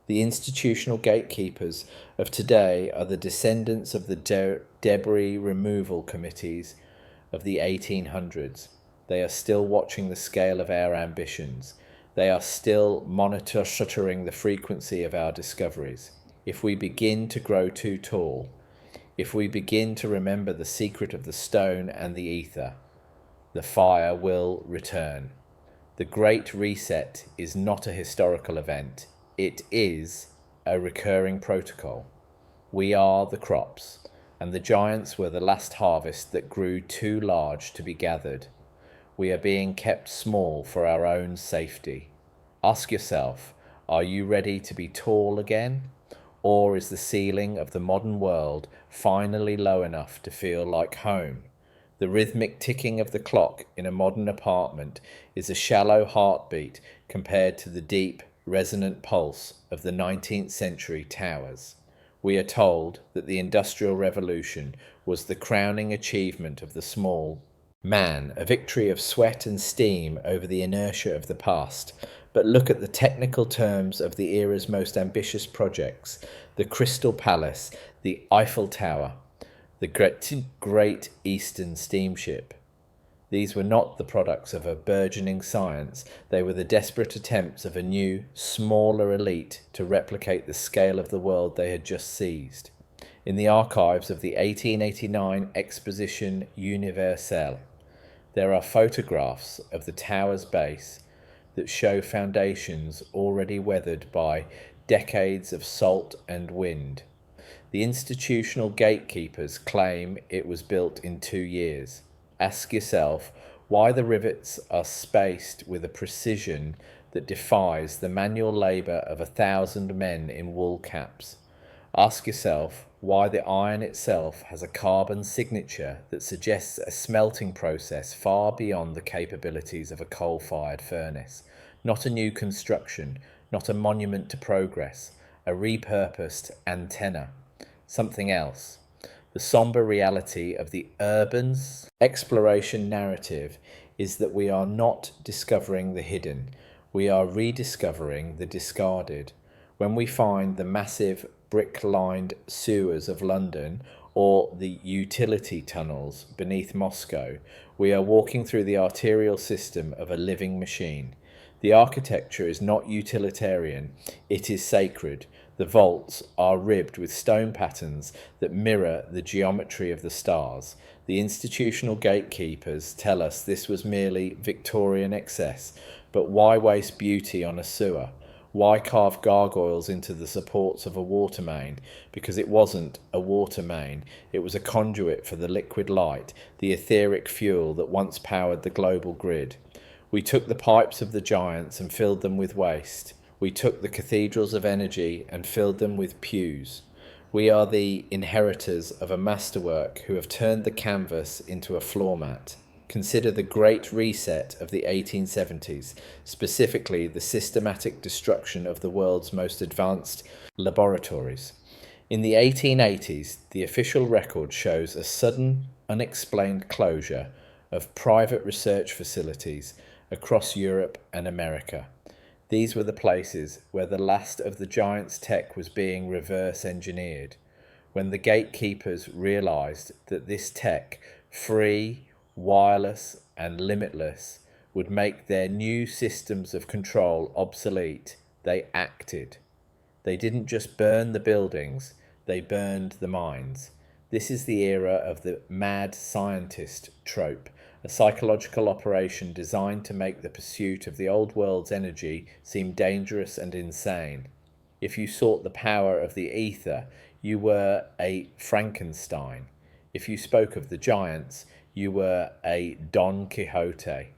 The institutional gatekeepers of today are the descendants of the debris removal committees of the 1800s. They are still watching the scale of our ambitions. They are still monitoring the frequency of our discoveries. If we begin to grow too tall, if we begin to remember the secret of the stone and the ether, the fire will return. The Great Reset is not a historical event. It is a recurring protocol. We are the crops, and the giants were the last harvest that grew too large to be gathered. We are being kept small for our own safety. Ask yourself, are you ready to be tall again? Or is the ceiling of the modern world finally low enough to feel like home? The rhythmic ticking of the clock in a modern apartment is a shallow heartbeat compared to the deep, resonant pulse of the 19th century towers. We are told that the Industrial Revolution was the crowning achievement of the small man, a victory of sweat and steam over the inertia of the past. But look at the technical terms of the era's most ambitious projects: the Crystal Palace, the Eiffel Tower, the Great Eastern Steamship. These were not the products of a burgeoning science. They were the desperate attempts of a new, smaller elite to replicate the scale of the world they had just seized. In the archives of the 1889 Exposition Universelle, there are photographs of the tower's base that show foundations already weathered by decades of salt and wind. The institutional gatekeepers claim it was built in 2 years. Ask yourself why the rivets are spaced with a precision that defies the manual labour of 1,000 men in wool caps. Ask yourself why the iron itself has a carbon signature that suggests a smelting process far beyond the capabilities of a coal-fired furnace. Not a new construction, not a monument to progress, a repurposed antenna. Something else. The sombre reality of the urban exploration narrative is that we are not discovering the hidden, we are rediscovering the discarded. When we find the massive brick-lined sewers of London or the utility tunnels beneath Moscow, we are walking through the arterial system of a living machine. The architecture is not utilitarian, it is sacred. The vaults are ribbed with stone patterns that mirror the geometry of the stars. The institutional gatekeepers tell us this was merely Victorian excess, but why waste beauty on a sewer? Why carve gargoyles into the supports of a water main? Because it wasn't a water main, it was a conduit for the liquid light, the etheric fuel that once powered the global grid. We took the pipes of the giants and filled them with waste. We took the cathedrals of energy and filled them with pews. We are the inheritors of a masterwork who have turned the canvas into a floor mat. Consider the Great Reset of the 1870s, specifically the systematic destruction of the world's most advanced laboratories. In the 1880s, the official record shows a sudden, unexplained closure of private research facilities across Europe and America. These were the places where the last of the giants' tech was being reverse engineered, when the gatekeepers realized that this tech, free, wireless and limitless, would make their new systems of control obsolete. They acted. They didn't just burn the buildings, they burned the minds. This is the era of the mad scientist trope, a psychological operation designed to make the pursuit of the old world's energy seem dangerous and insane. If you sought the power of the ether, you were a Frankenstein. If you spoke of the giants, you were a Don Quixote.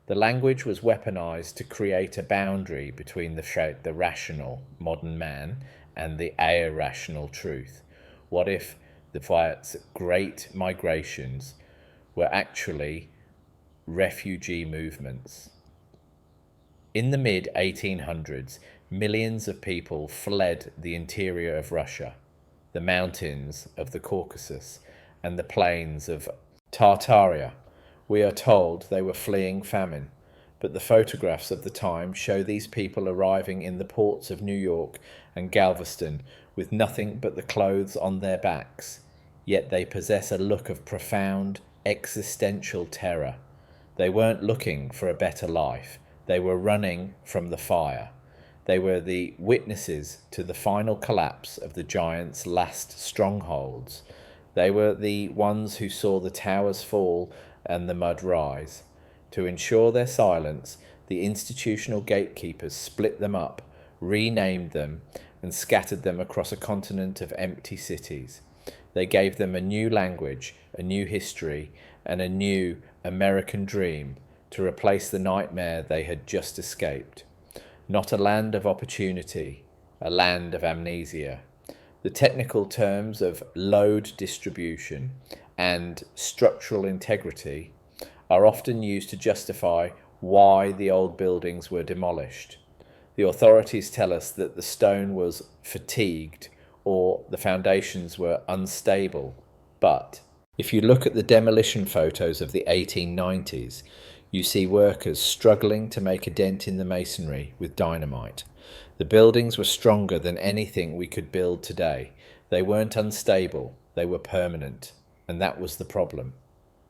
The language was weaponized to create a boundary between the rational modern man and the irrational truth. What if the great migrations were actually refugee movements? In the mid-1800s, millions of people fled the interior of Russia, the mountains of the Caucasus, and the plains of Tartaria. We are told they were fleeing famine, but the photographs of the time show these people arriving in the ports of New York and Galveston with nothing but the clothes on their backs, yet they possess a look of profound existential terror. They weren't looking for a better life, they were running from the fire. They were the witnesses to the final collapse of the giants' last strongholds. They were the ones who saw the towers fall and the mud rise. To ensure their silence, the institutional gatekeepers split them up, renamed them, and scattered them across a continent of empty cities. They gave them a new language, a new history, and a new American dream to replace the nightmare they had just escaped. Not a land of opportunity, a land of amnesia. The technical terms of load distribution and structural integrity are often used to justify why the old buildings were demolished. The authorities tell us that the stone was fatigued or the foundations were unstable. But if you look at the demolition photos of the 1890s, you see workers struggling to make a dent in the masonry with dynamite. The buildings were stronger than anything we could build today. They weren't unstable, they were permanent, and that was the problem.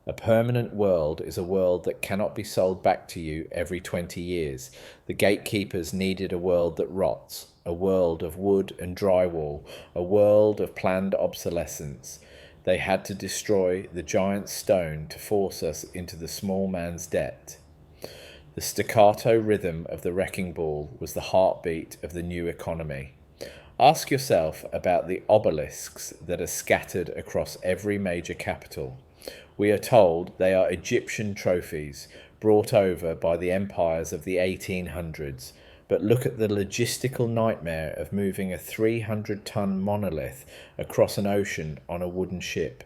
A permanent world is a world that cannot be sold back to you every 20 years. The gatekeepers needed a world that rots, a world of wood and drywall, a world of planned obsolescence. They had to destroy the giant stone to force us into the small man's debt. The staccato rhythm of the wrecking ball was the heartbeat of the new economy. Ask yourself about the obelisks that are scattered across every major capital. We are told they are Egyptian trophies brought over by the empires of the 1800s. But look at the logistical nightmare of moving a 300-ton monolith across an ocean on a wooden ship.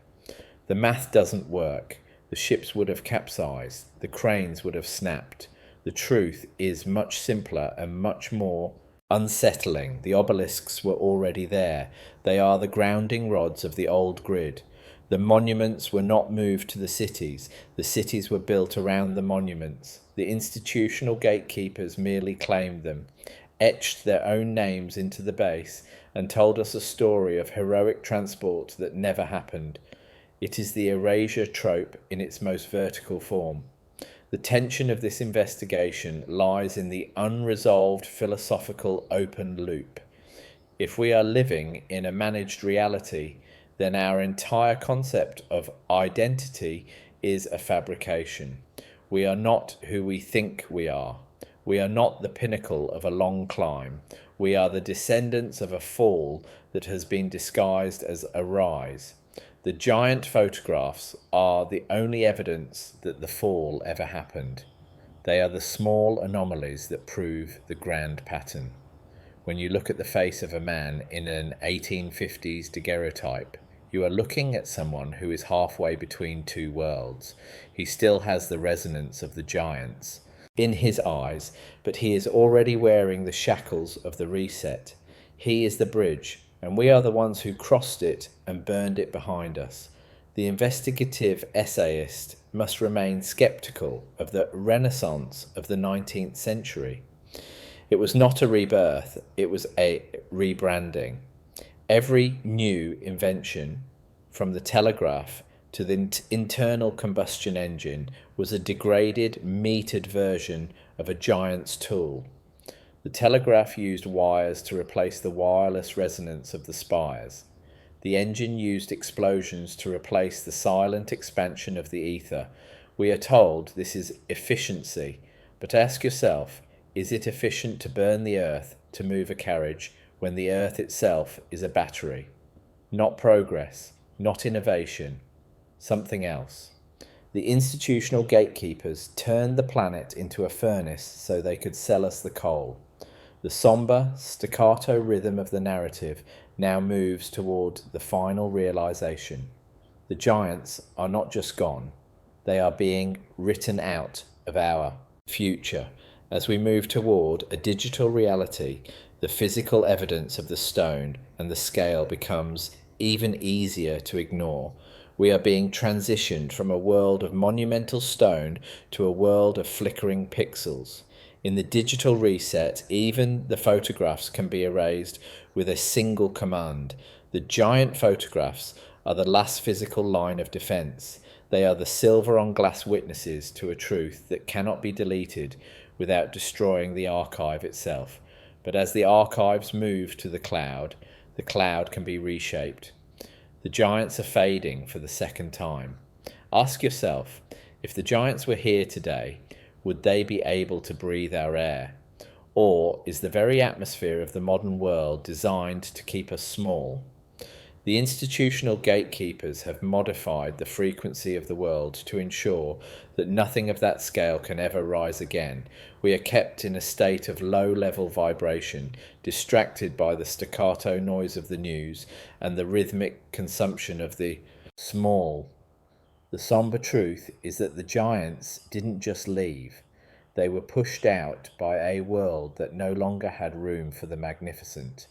The math doesn't work. The ships would have capsized. The cranes would have snapped. The truth is much simpler and much more unsettling. The obelisks were already there. They are the grounding rods of the old grid. The monuments were not moved to the cities. The cities were built around the monuments. The institutional gatekeepers merely claimed them. etched their own names into the base, and told us a story of heroic transport that never happened. It is the erasure trope in its most vertical form. The tension of this investigation lies in the unresolved philosophical open loop. If we are living in a managed reality, then our entire concept of identity is a fabrication. We are not who we think we are. We are not the pinnacle of a long climb. We are the descendants of a fall that has been disguised as a rise. The giant photographs are the only evidence that the fall ever happened. They are the small anomalies that prove the grand pattern. When you look at the face of a man in an 1850s daguerreotype, you are looking at someone who is halfway between two worlds. He still has the resonance of the giants in his eyes, but he is already wearing the shackles of the reset. He is the bridge, and we are the ones who crossed it and burned it behind us. The investigative essayist must remain skeptical of the Renaissance of the 19th century. It was not a rebirth, it was a rebranding. Every new invention, from the telegraph to the internal combustion engine, was a degraded, metered version of a giant's tool. The telegraph used wires to replace the wireless resonance of the spires. The engine used explosions to replace the silent expansion of the ether. We are told this is efficiency, but ask yourself, is it efficient to burn the earth to move a carriage when the earth itself is a battery? Not progress, not innovation, something else. The institutional gatekeepers turned the planet into a furnace so they could sell us the coal. The sombre, staccato rhythm of the narrative now moves toward the final realization. The giants are not just gone, they are being written out of our future. As we move toward a digital reality, the physical evidence of the stone and the scale becomes even easier to ignore. We are being transitioned from a world of monumental stone to a world of flickering pixels. In the digital reset, even the photographs can be erased with a single command. The giant photographs are the last physical line of defense. They are the silver on glass witnesses to a truth that cannot be deleted without destroying the archive itself. But as the archives move to the cloud can be reshaped. The giants are fading for the second time. Ask yourself, if the giants were here today, would they be able to breathe our air? Or is the very atmosphere of the modern world designed to keep us small? The institutional gatekeepers have modified the frequency of the world to ensure that nothing of that scale can ever rise again. We are kept in a state of low-level vibration, distracted by the staccato noise of the news and the rhythmic consumption of the small. The somber truth is that the giants didn't just leave. They were pushed out by a world that no longer had room for the magnificent.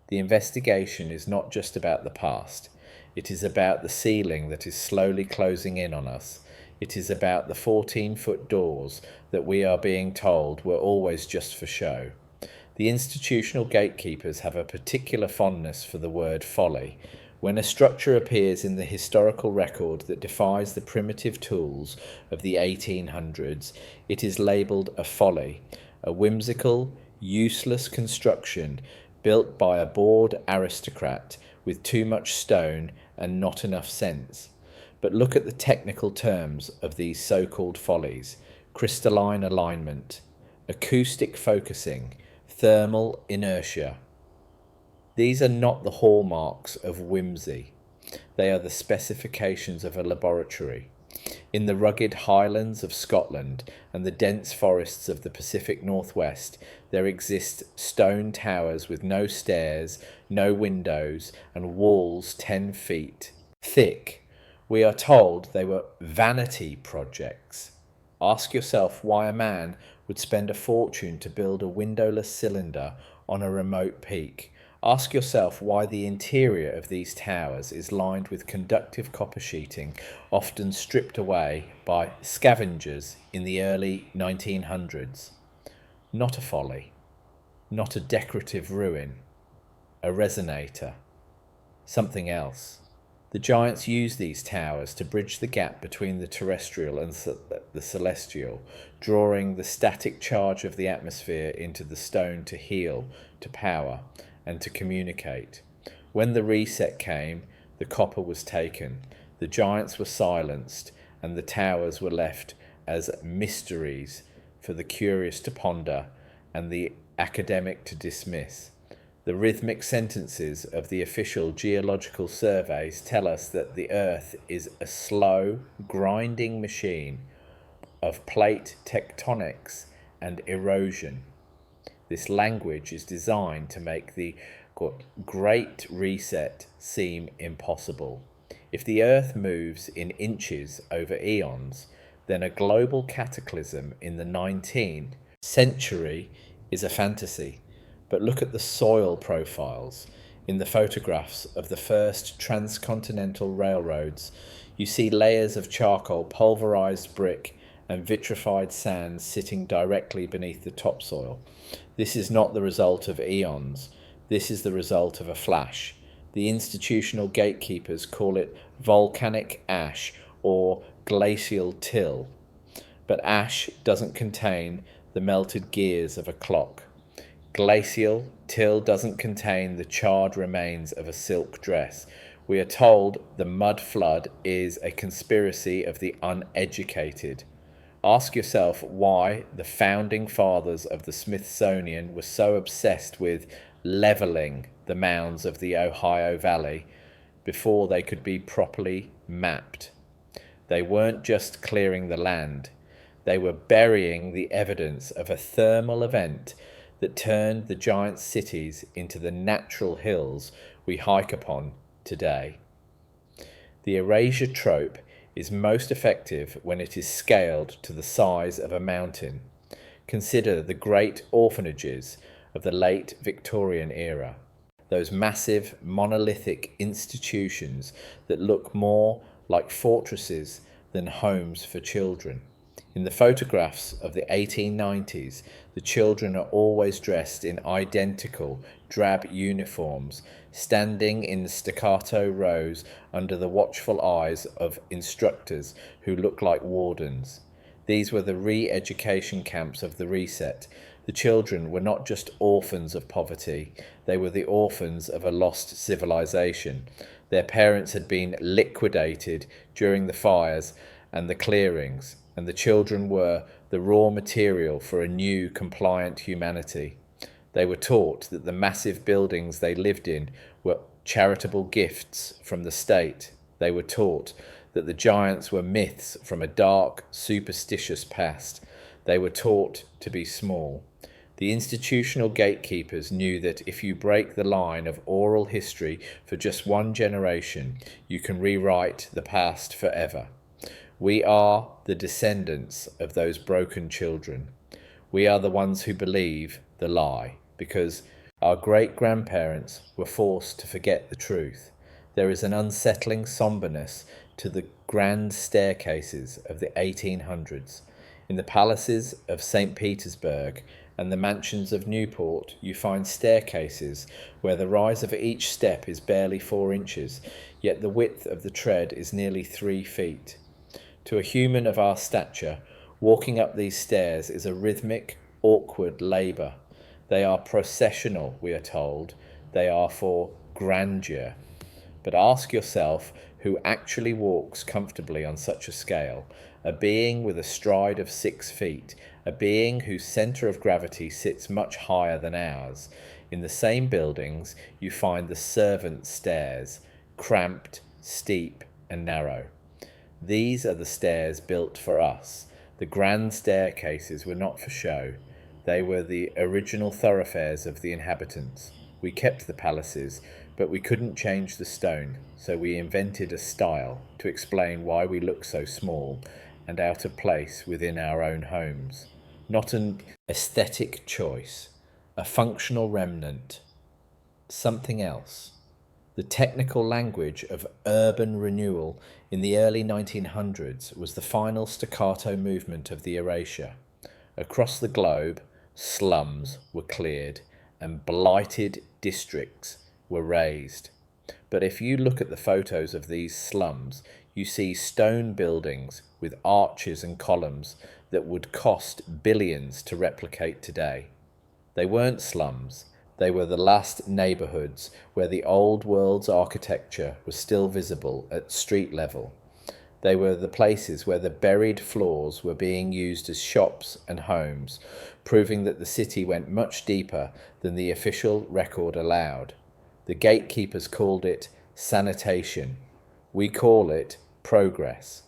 The investigation is not just about the past. It is about the ceiling that is slowly closing in on us. It is about the 14-foot doors that we are being told were always just for show. The institutional gatekeepers have a particular fondness for the word folly. When a structure appears in the historical record that defies the primitive tools of the 1800s, it is labelled a folly, a whimsical, useless construction built by a bored aristocrat with too much stone and not enough sense. But look at the technical terms of these so-called follies: crystalline alignment, acoustic focusing, thermal inertia. These are not the hallmarks of whimsy. They are the specifications of a laboratory. In the rugged highlands of Scotland and the dense forests of the Pacific Northwest, there exist stone towers with no stairs, no windows, and walls 10 feet thick. We are told they were vanity projects. Ask yourself why a man would spend a fortune to build a windowless cylinder on a remote peak. Ask yourself why the interior of these towers is lined with conductive copper sheeting, often stripped away by scavengers in the early 1900s. Not a folly. not a decorative ruin, a resonator, something else. The giants used these towers to bridge the gap between the terrestrial and the celestial, drawing the static charge of the atmosphere into the stone to heal, to power, and to communicate. When the reset came, the copper was taken, the giants were silenced, and the towers were left as mysteries for the curious to ponder and the academic to dismiss. The rhythmic sentences of the official geological surveys tell us that the Earth is a slow, grinding machine of plate tectonics and erosion. This language is designed to make the Great Reset seem impossible. If the Earth moves in inches over eons, then a global cataclysm in the 19th century is a fantasy. But look at the soil profiles. In the photographs of the first transcontinental railroads, you see layers of charcoal, pulverized brick, and vitrified sand sitting directly beneath the topsoil. This is not the result of eons. This is the result of a flash. The institutional gatekeepers call it volcanic ash or glacial till. But ash doesn't contain the melted gears of a clock. Glacial till doesn't contain the charred remains of a silk dress. We are told the mud flood is a conspiracy of the uneducated. Ask yourself why the founding fathers of the Smithsonian were so obsessed with leveling the mounds of the Ohio Valley before they could be properly mapped. They weren't just clearing the land. They were burying the evidence of a thermal event that turned the giant cities into the natural hills we hike upon today. The erasure trope is most effective when it is scaled to the size of a mountain. Consider the great orphanages of the late Victorian era, those massive monolithic institutions that look more like fortresses than homes for children. In the photographs of the 1890s, the children are always dressed in identical drab uniforms, standing in staccato rows under the watchful eyes of instructors who look like wardens. These were the re-education camps of the reset. The children were not just orphans of poverty, they were the orphans of a lost civilization. Their parents had been liquidated during the fires and the clearings, and the children were the raw material for a new, compliant humanity. They were taught that the massive buildings they lived in were charitable gifts from the state. They were taught that the giants were myths from a dark, superstitious past. They were taught to be small. The institutional gatekeepers knew that if you break the line of oral history for just one generation, you can rewrite the past forever. We are the descendants of those broken children. We are the ones who believe the lie, because our great-grandparents were forced to forget the truth. There is an unsettling somberness to the grand staircases of the 1800s. In the palaces of St. Petersburg and the mansions of Newport, you find staircases where the rise of each step is barely 4 inches, yet the width of the tread is nearly 3 feet. To a human of our stature, walking up these stairs is a rhythmic, awkward labour. They are processional, we are told. They are for grandeur. But ask yourself who actually walks comfortably on such a scale, a being with a stride of 6 feet, a being whose centre of gravity sits much higher than ours. In the same buildings, you find the servant stairs, cramped, steep, and narrow. These are the stairs built for us. The grand staircases were not for show. They were the original thoroughfares of the inhabitants. We kept the palaces, but we couldn't change the stone, so we invented a style to explain why we look so small and out of place within our own homes. Not an aesthetic choice, a functional remnant, something else. The technical language of urban renewal in the early 1900s was the final staccato movement of the erasure. Across the globe, slums were cleared, and blighted districts were razed. But if you look at the photos of these slums, you see stone buildings with arches and columns that would cost billions to replicate today. They weren't slums. They were the last neighborhoods where the old world's architecture was still visible at street level. They were the places where the buried floors were being used as shops and homes, proving that the city went much deeper than the official record allowed. The gatekeepers called it sanitation. We call it progress.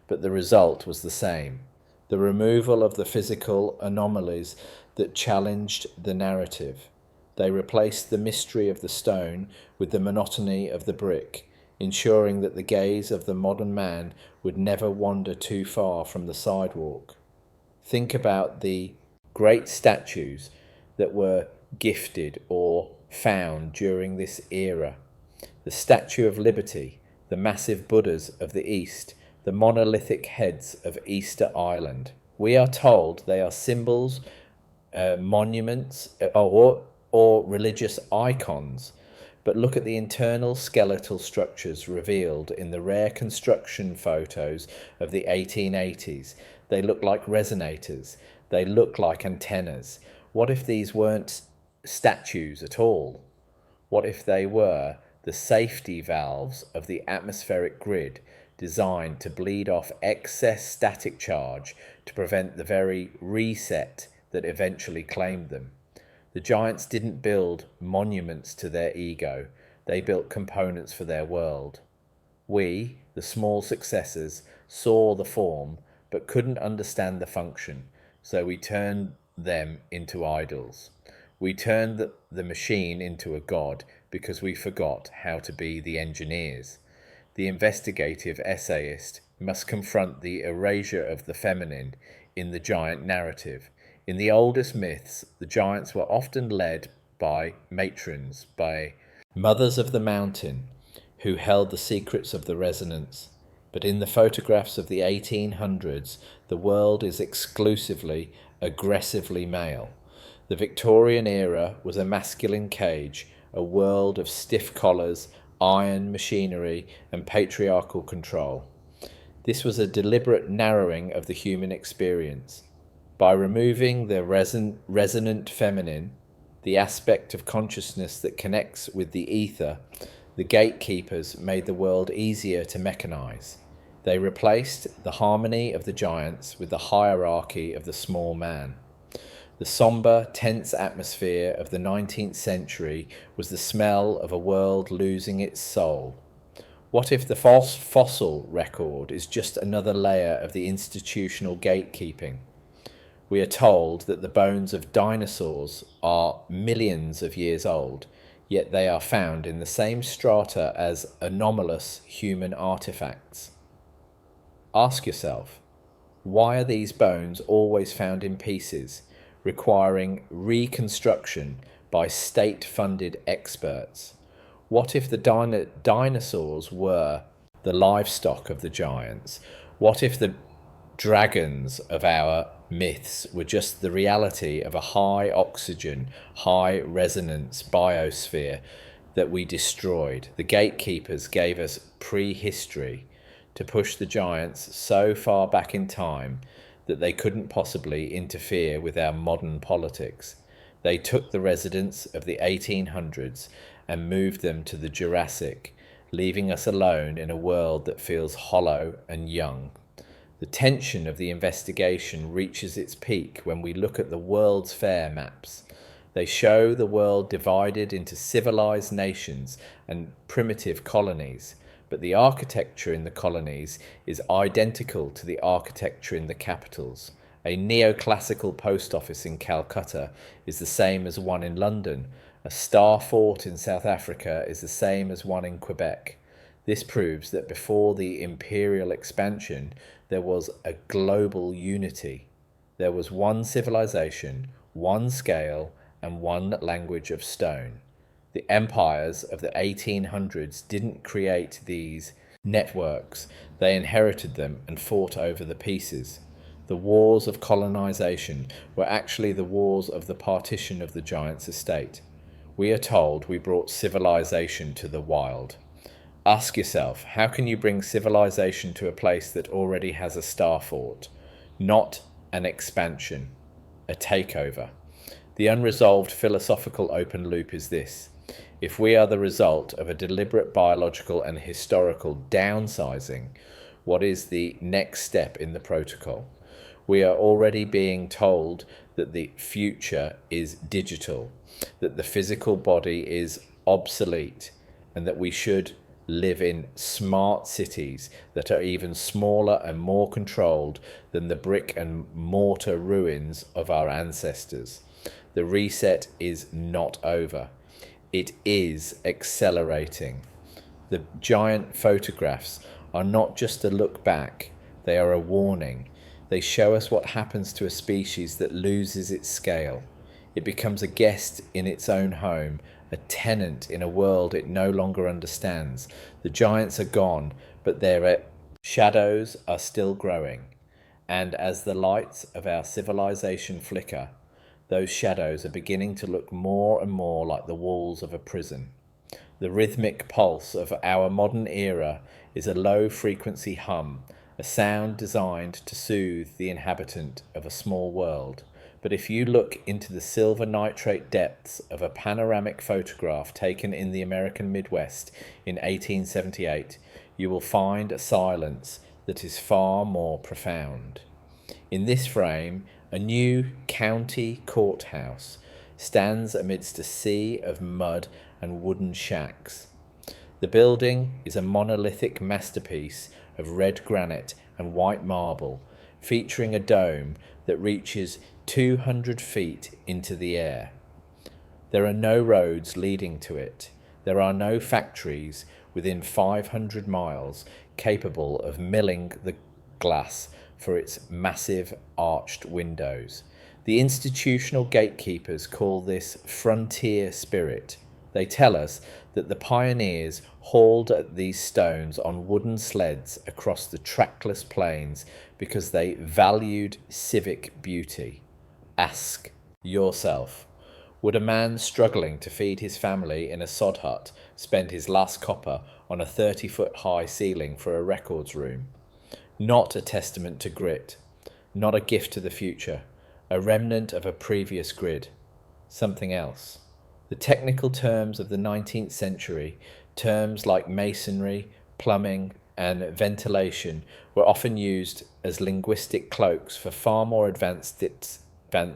But the result was the same: the removal of the physical anomalies that challenged the narrative. They replaced the mystery of the stone with the monotony of the brick, ensuring that the gaze of the modern man would never wander too far from the sidewalk. Think about the great statues that were gifted or found during this era. The Statue of Liberty, the massive Buddhas of the East, the monolithic heads of Easter Island. We are told they are symbols, monuments, or religious icons. But look at the internal skeletal structures revealed in the rare construction photos of the 1880s. They look like resonators. They look like antennas. What if these weren't statues at all? What if they were the safety valves of the atmospheric grid, designed to bleed off excess static charge to prevent the very reset that eventually claimed them? The giants didn't build monuments to their ego. They built components for their world. We, the small successors, saw the form but couldn't understand the function, so we turned them into idols. We turned the machine into a god because we forgot how to be the engineers. The investigative essayist must confront the erasure of the feminine in the giant narrative. In the oldest myths, the giants were often led by matrons, by mothers of the mountain, who held the secrets of the resonance. But in the photographs of the 1800s, the world is exclusively, aggressively male. The Victorian era was a masculine cage, a world of stiff collars, iron machinery, and patriarchal control. This was a deliberate narrowing of the human experience. By removing the resonant feminine, the aspect of consciousness that connects with the ether, the gatekeepers made the world easier to mechanize. They replaced the harmony of the giants with the hierarchy of the small man. The somber, tense atmosphere of the 19th century was the smell of a world losing its soul. What if the fossil record is just another layer of the institutional gatekeeping? We are told that the bones of dinosaurs are millions of years old, yet they are found in the same strata as anomalous human artifacts. Ask yourself, why are these bones always found in pieces, requiring reconstruction by state-funded experts? What if the dinosaurs were the livestock of the giants? What if the dragons of our myths were just the reality of a high oxygen, high resonance biosphere that we destroyed? The gatekeepers gave us prehistory to push the giants so far back in time that they couldn't possibly interfere with our modern politics. They took the residents of the 1800s and moved them to the Jurassic, leaving us alone in a world that feels hollow and young. The tension of the investigation reaches its peak when we look at the World's Fair maps. They show the world divided into civilized nations and primitive colonies, but the architecture in the colonies is identical to the architecture in the capitals. A neoclassical post office in Calcutta is the same as one in London. A star fort in South Africa is the same as one in Quebec. This proves that before the imperial expansion, there was a global unity. There was one civilization, one scale, and one language of stone. The empires of the 1800s didn't create these networks. They inherited them and fought over the pieces. The wars of colonization were actually the wars of the partition of the giant's estate. We are told we brought civilization to the wild. Ask yourself, how can you bring civilization to a place that already has a star fort? Not an expansion, a takeover. The unresolved philosophical open loop is this. If we are the result of a deliberate biological and historical downsizing, what is the next step in the protocol? We are already being told that the future is digital, that the physical body is obsolete, and that we should live in smart cities that are even smaller and more controlled than the brick and mortar ruins of our ancestors. The reset is not over. It is accelerating. The giant photographs are not just a look back, they are a warning. They show us what happens to a species that loses its scale. It becomes a guest in its own home, a tenant in a world it no longer understands. The giants are gone, but their shadows are still growing. And as the lights of our civilization flicker, those shadows are beginning to look more and more like the walls of a prison. The rhythmic pulse of our modern era is a low-frequency hum, a sound designed to soothe the inhabitant of a small world. But if you look into the silver nitrate depths of a panoramic photograph taken in the American Midwest in 1878, you will find a silence that is far more profound. In this frame, a new county courthouse stands amidst a sea of mud and wooden shacks. The building is a monolithic masterpiece of red granite and white marble, featuring a dome that reaches 200 feet into the air. There are no roads leading to it. There are no factories within 500 miles capable of milling the glass for its massive arched windows. The institutional gatekeepers call this frontier spirit. They tell us that the pioneers hauled at these stones on wooden sleds across the trackless plains because they valued civic beauty. Ask yourself, would a man struggling to feed his family in a sod hut spend his last copper on a 30-foot high ceiling for a records room? Not a testament to grit, not a gift to the future, a remnant of a previous grid, something else. The technical terms of the 19th century, terms like masonry, plumbing, and ventilation, were often used as linguistic cloaks for far more advanced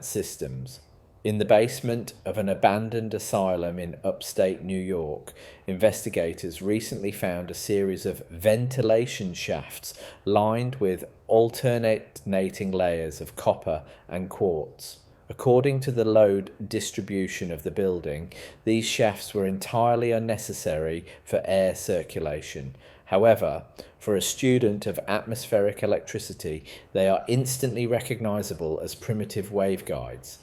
systems. In the basement of an abandoned asylum in upstate New York, investigators recently found a series of ventilation shafts lined with alternating layers of copper and quartz. According to the load distribution of the building, these shafts were entirely unnecessary for air circulation. However, for a student of atmospheric electricity, they are instantly recognizable as primitive waveguides.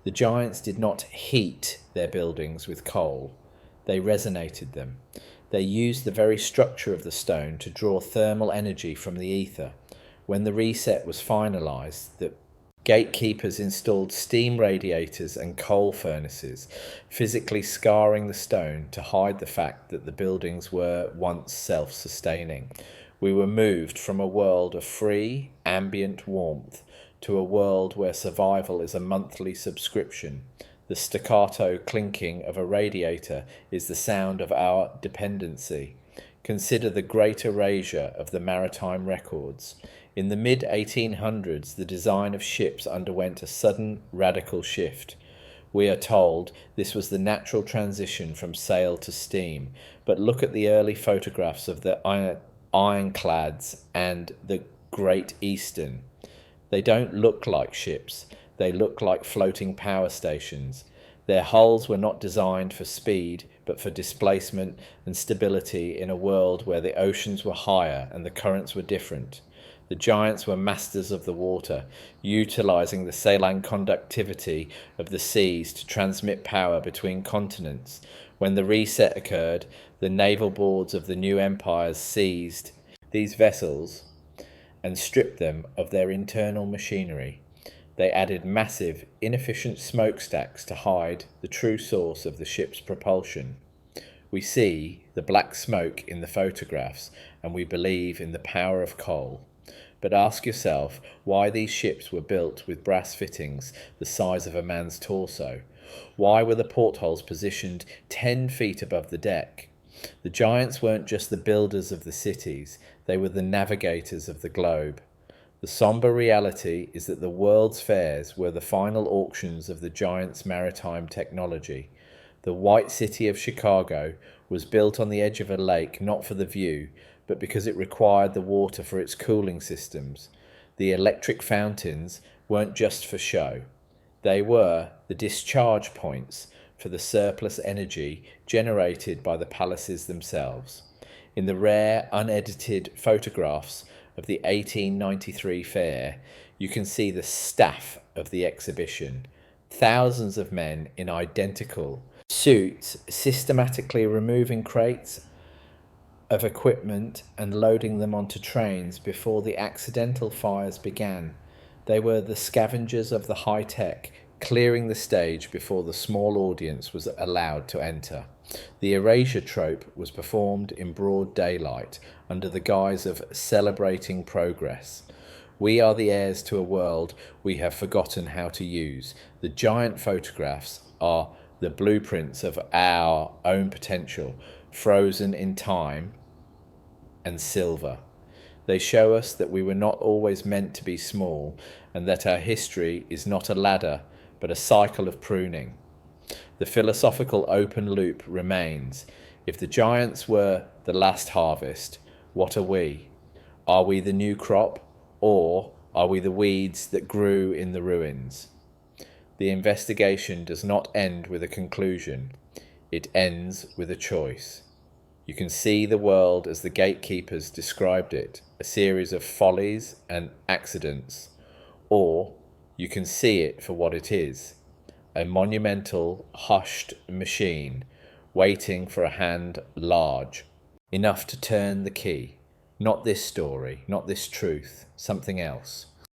The giants did not heat their buildings with coal. They resonated them. They used the very structure of the stone to draw thermal energy from the ether. When the reset was finalized, the gatekeepers installed steam radiators and coal furnaces, physically scarring the stone to hide the fact that the buildings were once self-sustaining. We were moved from a world of free, ambient warmth to a world where survival is a monthly subscription. The staccato clinking of a radiator is the sound of our dependency. Consider the great erasure of the maritime records. In the mid-1800s, the design of ships underwent a sudden radical shift. We are told this was the natural transition from sail to steam, but look at the early photographs of the ironclads and the Great Eastern. They don't look like ships, they look like floating power stations. Their hulls were not designed for speed, but for displacement and stability in a world where the oceans were higher and the currents were different. The giants were masters of the water, utilizing the saline conductivity of the seas to transmit power between continents. When the reset occurred, the naval boards of the new empires seized these vessels and stripped them of their internal machinery. They added massive, inefficient smokestacks to hide the true source of the ship's propulsion. We see the black smoke in the photographs, and we believe in the power of coal. But ask yourself why these ships were built with brass fittings the size of a man's torso. Why were the portholes positioned 10 feet above the deck? The giants weren't just the builders of the cities, they were the navigators of the globe. The somber reality is that the world's fairs were the final auctions of the giants' maritime technology. The White City of Chicago was built on the edge of a lake not for the view, but because it required the water for its cooling systems. The electric fountains weren't just for show. They were the discharge points for the surplus energy generated by the palaces themselves. In the rare, unedited photographs of the 1893 fair, you can see the staff of the exhibition. Thousands of men in identical suits systematically removing crates of equipment and loading them onto trains before the accidental fires began. They were the scavengers of the high-tech, clearing the stage before the small audience was allowed to enter. The erasure trope was performed in broad daylight under the guise of celebrating progress. We are the heirs to a world we have forgotten how to use. The giant photographs are the blueprints of our own potential, frozen in time and silver. They show us that we were not always meant to be small, and that our history is not a ladder, but a cycle of pruning. The philosophical open loop remains. If the giants were the last harvest, what are we? Are we the new crop, or are we the weeds that grew in the ruins? The investigation does not end with a conclusion. It ends with a choice. You can see the world as the gatekeepers described it, a series of follies and accidents, or you can see it for what it is, a monumental, hushed machine waiting for a hand large, enough to turn the key. Not this story, not this truth, something else.